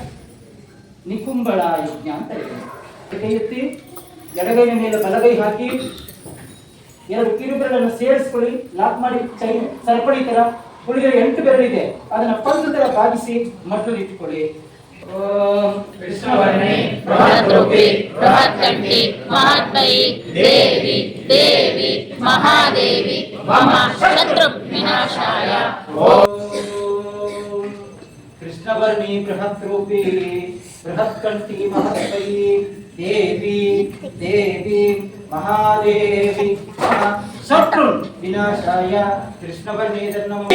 ನಿಕುಂಬಳ ಯಜ್ಞ ಅಂತ ಇದೆ. ಕೈ ಎತ್ತಿ ಎಡಗೈನ ಮೇಲೆ ಬಲಗೈ ಹಾಕಿ 2 ಕಿರುಬೆರಳನ್ನು ಸೇರಿಸ್ಕೊಳ್ಳಿ, ಲಾಕ್ ಮಾಡಿ ಚೈನ್ ಸರಪಳಿ ತರ ಉಳಿದ 8 ಬೆರಳಿದೆ, ಅದನ್ನ ಪಂಚ ತರ ಭಾಗಿಸಿ ಮಟ್ಟಲ್ಲಿ ಇಟ್ಕೊಳ್ಳಿ. ಓಂ ಕೃಷ್ಣವರ್ಣೆ ಬೃಹದ್ರೂಪಿ ಬೃಹತ್ಕಂಠಿ ಮಹಾತ್ಮಯಿ ದೇವಿ ದೇವಿ ಮಹಾದೇವಿ ಮಮ ಶತ್ರು ವಿನಾಶಾಯ. ಓಂ ಕೃಷ್ಣವರ್ಣಿ ಬೃಹದ್ರೂಪಿ ಬೃಹತ್ಕಂಠಿ ಮಹಾತ್ಮಯಿ ದೇವಿ ದೇವಿ ಮಹಾದೇವಿ ಮಮ ಶತ್ರು ವಿನಾಶಾಯ. ಕೃಷ್ಣವರ್ಣಿ ನಮಃ.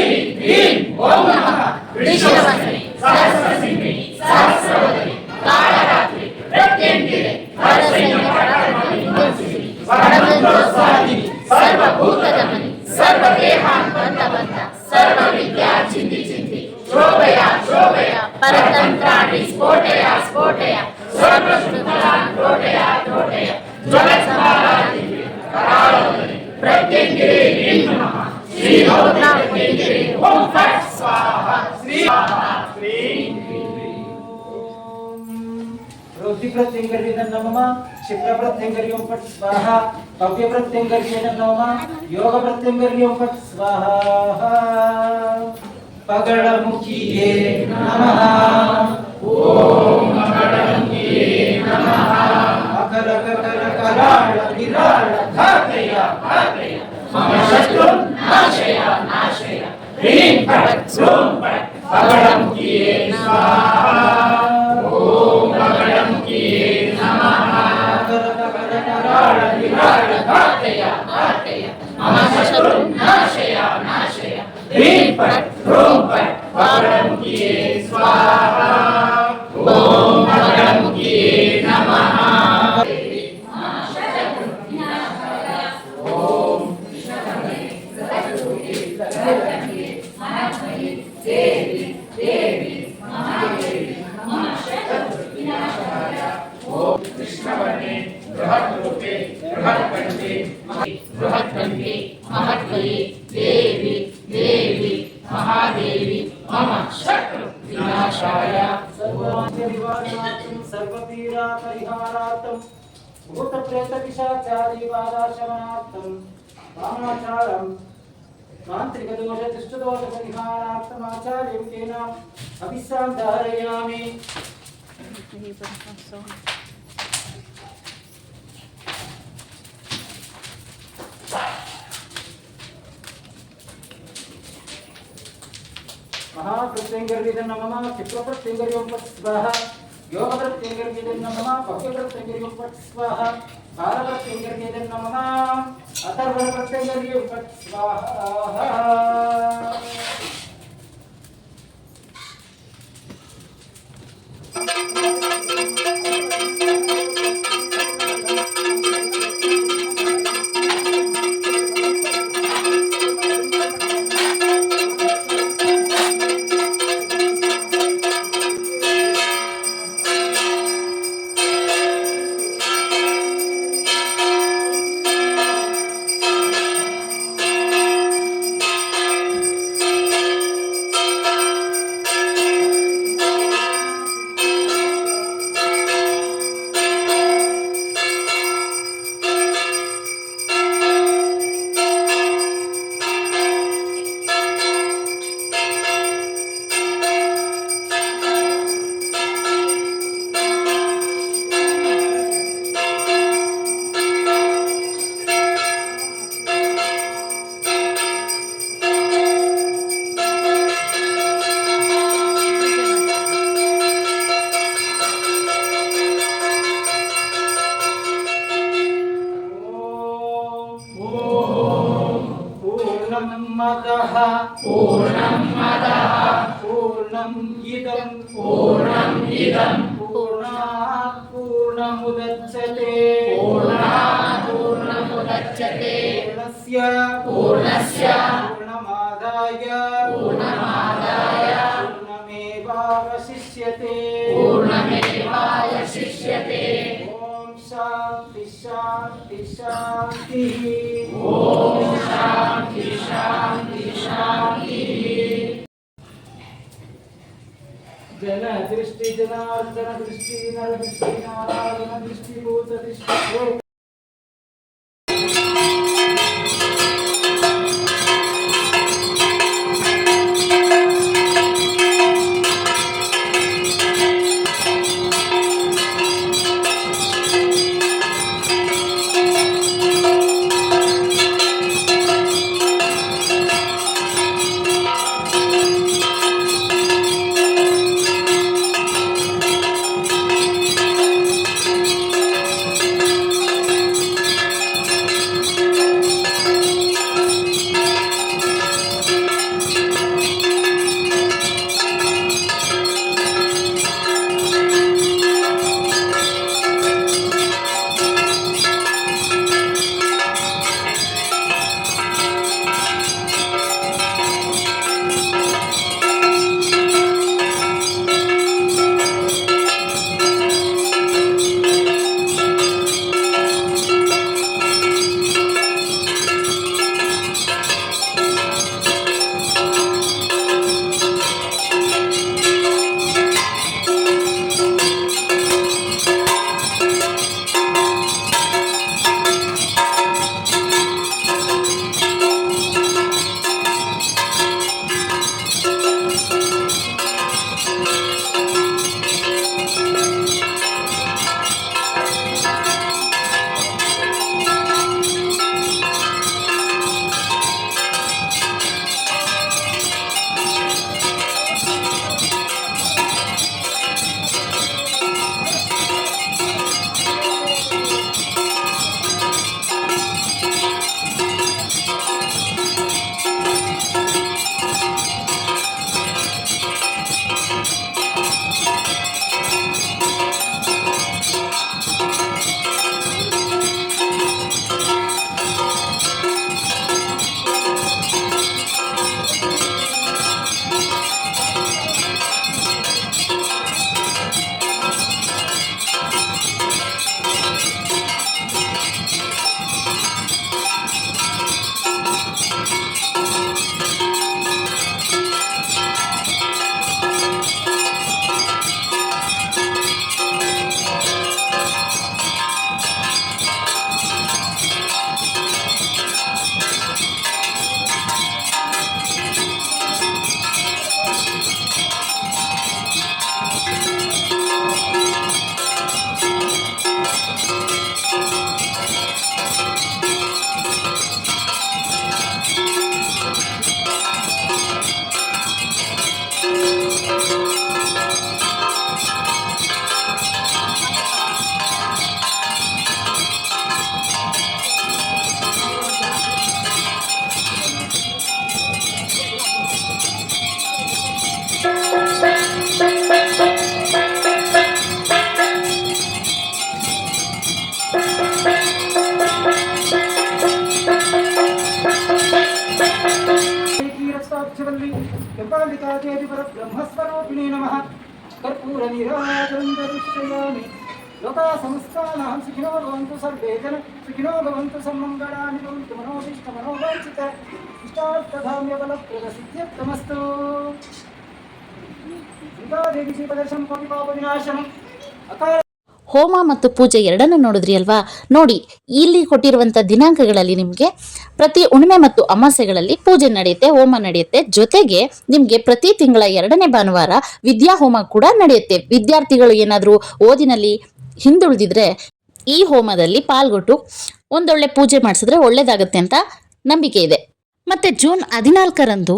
ಓಂ ನಮಃ ವೃಷಭವರ್ಣಿ ಸಹಸ್ರಸಿಂಹಿಣಿ ಸಹಸ್ರವದನಿ ಕಾಳರಾತ್ರಿ ಪ್ರತ್ಯಂಗಿರೆ ವರದಂತಸ್ವಾದಿನಿ ಸರ್ವಭೂತದಮನಿ ಸರ್ವದೇಹಾಂತವಂತ ಸರ್ವವಿದ್ಯಾ ಚಿಂತಿ ಚಿಂತಿ ಶೋಭಯ ಶೋಭಯ ಪರತಂತ್ರಾಣಿ ಸ್ಫೋಟಯ ಸ್ಫೋಟಯ ಸರ್ವಶ್ರುತಯ ತ್ರೋಟಯ ತ್ರೋಟಯ ಜಗತ್ಸಂಹಾರಾದಿ ಕರಾಳವದನಿ ಪ್ರತ್ಯಂಗಿರೆ ನಮಃ. ಶ್ರೀ ಪ್ರತ್ಯಂಗಿರೆ ಓಂ ಫಟ್ ಸ್ವಾಹ ಶ್ರೀ ಶ್ರೀ ರುದ್ರಿ ಪ್ರತ್ಯಂಗರ್ಯ ನಮಃ. ಕ್ಷಿಪ್ರ ಪ್ರತ್ಯಂಗರ್ಯ ಓಂ ಫಟ್ ಸ್ವಾಹ. ಭವ್ಯ ಪ್ರತ್ಯಂಗರ್ಯ ನಮಃ. ಯೋಗ ಪ್ರತ್ಯಂಗರ್ಯ ಓಂ ಫಟ್ ಸ್ವಾಹ. ಪಗಳಮುಖಿಯೇ ನಮಃ. ಓಂ ಪಗಳಮುಖಿಯೇ ನಮಃ. ಅಕರ ಕಕರ ಕರಾಳ ವಿರಾಳ ಧಾತಯ ಧಾತಯ ಮಮ ಶತ್ರು ನಾಶಯ ನಾಶಯ. ಹ್ರೀಂ ಫಟ್ ಓಂ ಫಟ್ ಪಗಳಮುಖಿಯೇ ಸ್ವಾಹ. ಓಂ ಪಗಳಮುಖಿಯೇ ನಮಃ. ಅಕರ ಕಕರ ಕರಾಳ ವಿರಾಳ ಧಾತಯ ಧಾತಯ ಮಮ ಶತ್ರು ನಾಶಯ ನಾಶಯ. ಹ್ರೀಂ ಫಟ್ ಓಂ ಫಟ್ ಪಗಳಮುಖಿಯೇ ಸ್ವಾಹ. ಓಂ ಪಗಳಮುಖಿಯೇ ನಮಃ. ಕೃಷ್ಣವರ್ಣೆ ಬೃಹದ್ರೂಪೆ ಬೃಹತ್ಕಂಠೆ ಬೃಹತ್ಕಂಠಿ ಮಹಾತ್ಮಯಿ ದೇವಿ ದೇವಿ ಮಹಾದೇವಿ ಮಮ ಶತ್ರು ವಿನಾಶಾಯ. ಸರ್ವಾಂತರಿವಾರಾರ್ಥಂ ಸರ್ವಪೀಡಾ ಪರಿಹಾರಾರ್ಥಂ ಭೂತಪ್ರೇತ ಪಿಶಾಚಾರಿ ಬಾಧಾಶಮನಾರ್ಥಂ ವಾಮಾಚಾರಂ ಮಾಂತ್ರಿಕ ದೋಷ ದುಷ್ಟದೋಷ ಪರಿಹಾರಾರ್ಥಂ ಆಚಾರ್ಯಂ ತೇನ ಅಭಿಸ್ಸಾಂ ಧಾರಯಾಮಿ. महाप्रत्यंगर्विदं नमः. क्षिप्र प्रत्यंगर्यं पट स्वाहा. योग प्रत्यंगर्विदं नमः. भव्य प्रत्यंगर्यं पट स्वाहा. काल प्रत्यंगर्विदं नमः. अथर्व प्रत्यंगर्यं पट स्वाहा. पूर्णमदः पूर्णमिदं पूर्णात् पूर्णमुदच्यते पूर्णस्य पूर्णमादाय पूर्णमेवावशिष्यते ॐ शान्ति शान्ति शान्तिः जन दृष्टि जनार्दन दृष्टि नर दृष्टि नारायण दृष्टि भूत दृष्टि कर्पूर नीराजनं दर्शयामि लोकाः समस्ताः सुखिनो भवन्तु सर्वे जनाः सुखिनो भवन्तु सम्मङ्गलानि भवन्तु मनोभीष्टमनोवाञ्छित इष्टार्थकाम्यफलप्रदसिद्ध्यर्थमस्तु गङ्गादेवी श्रीपदर्शनं कोटि पापविनाशनम् अकाल ಹೋಮ ಮತ್ತು ಪೂಜೆ ಎರಡನ್ನೂ ನೋಡಿದ್ರಿ ಅಲ್ವಾ? ನೋಡಿ, ಇಲ್ಲಿ ಕೊಟ್ಟಿರುವಂಥ ದಿನಾಂಕಗಳಲ್ಲಿ ನಿಮಗೆ ಪ್ರತಿ ಹುಣ್ಣಿಮೆ ಮತ್ತು ಅಮಾಸೆಗಳಲ್ಲಿ ಪೂಜೆ ನಡೆಯುತ್ತೆ, ಹೋಮ ನಡೆಯುತ್ತೆ. ಜೊತೆಗೆ ನಿಮಗೆ ಪ್ರತಿ ತಿಂಗಳ 2ನೇ ಭಾನುವಾರ ವಿದ್ಯಾ ಹೋಮ ಕೂಡ ನಡೆಯುತ್ತೆ. ವಿದ್ಯಾರ್ಥಿಗಳು ಏನಾದರೂ ಓದಿನಲ್ಲಿ ಹಿಂದುಳಿದಿದ್ರೆ ಈ ಹೋಮದಲ್ಲಿ ಪಾಲ್ಗೊಟ್ಟು ಒಂದೊಳ್ಳೆ ಪೂಜೆ ಮಾಡಿಸಿದ್ರೆ ಒಳ್ಳೇದಾಗುತ್ತೆ ಅಂತ ನಂಬಿಕೆ ಇದೆ. ಮತ್ತು ಜೂನ್ 14ರಂದು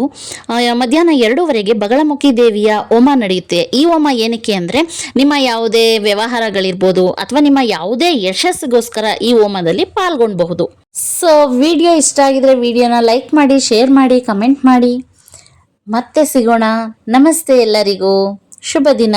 ಮಧ್ಯಾಹ್ನ 2:00 ಬಗಳಮುಖಿ ದೇವಿಯ ಹೋಮ ನಡೆಯುತ್ತೆ. ಈ ಹೋಮ ಏನಕ್ಕೆ ಅಂದರೆ ನಿಮ್ಮ ಯಾವುದೇ ವ್ಯವಹಾರಗಳಿರ್ಬೋದು ಅಥವಾ ನಿಮ್ಮ ಯಾವುದೇ ಯಶಸ್ಸಿಗೋಸ್ಕರ ಈ ಹೋಮದಲ್ಲಿ ಪಾಲ್ಗೊಳ್ಬಹುದು. ಸೊ ವಿಡಿಯೋ ಇಷ್ಟ ಆಗಿದ್ರೆ ವಿಡಿಯೋನ ಲೈಕ್ ಮಾಡಿ, ಶೇರ್ ಮಾಡಿ, ಕಮೆಂಟ್ ಮಾಡಿ. ಮತ್ತೆ ಸಿಗೋಣ. ನಮಸ್ತೆ ಎಲ್ಲರಿಗೂ. ಶುಭ ದಿನ.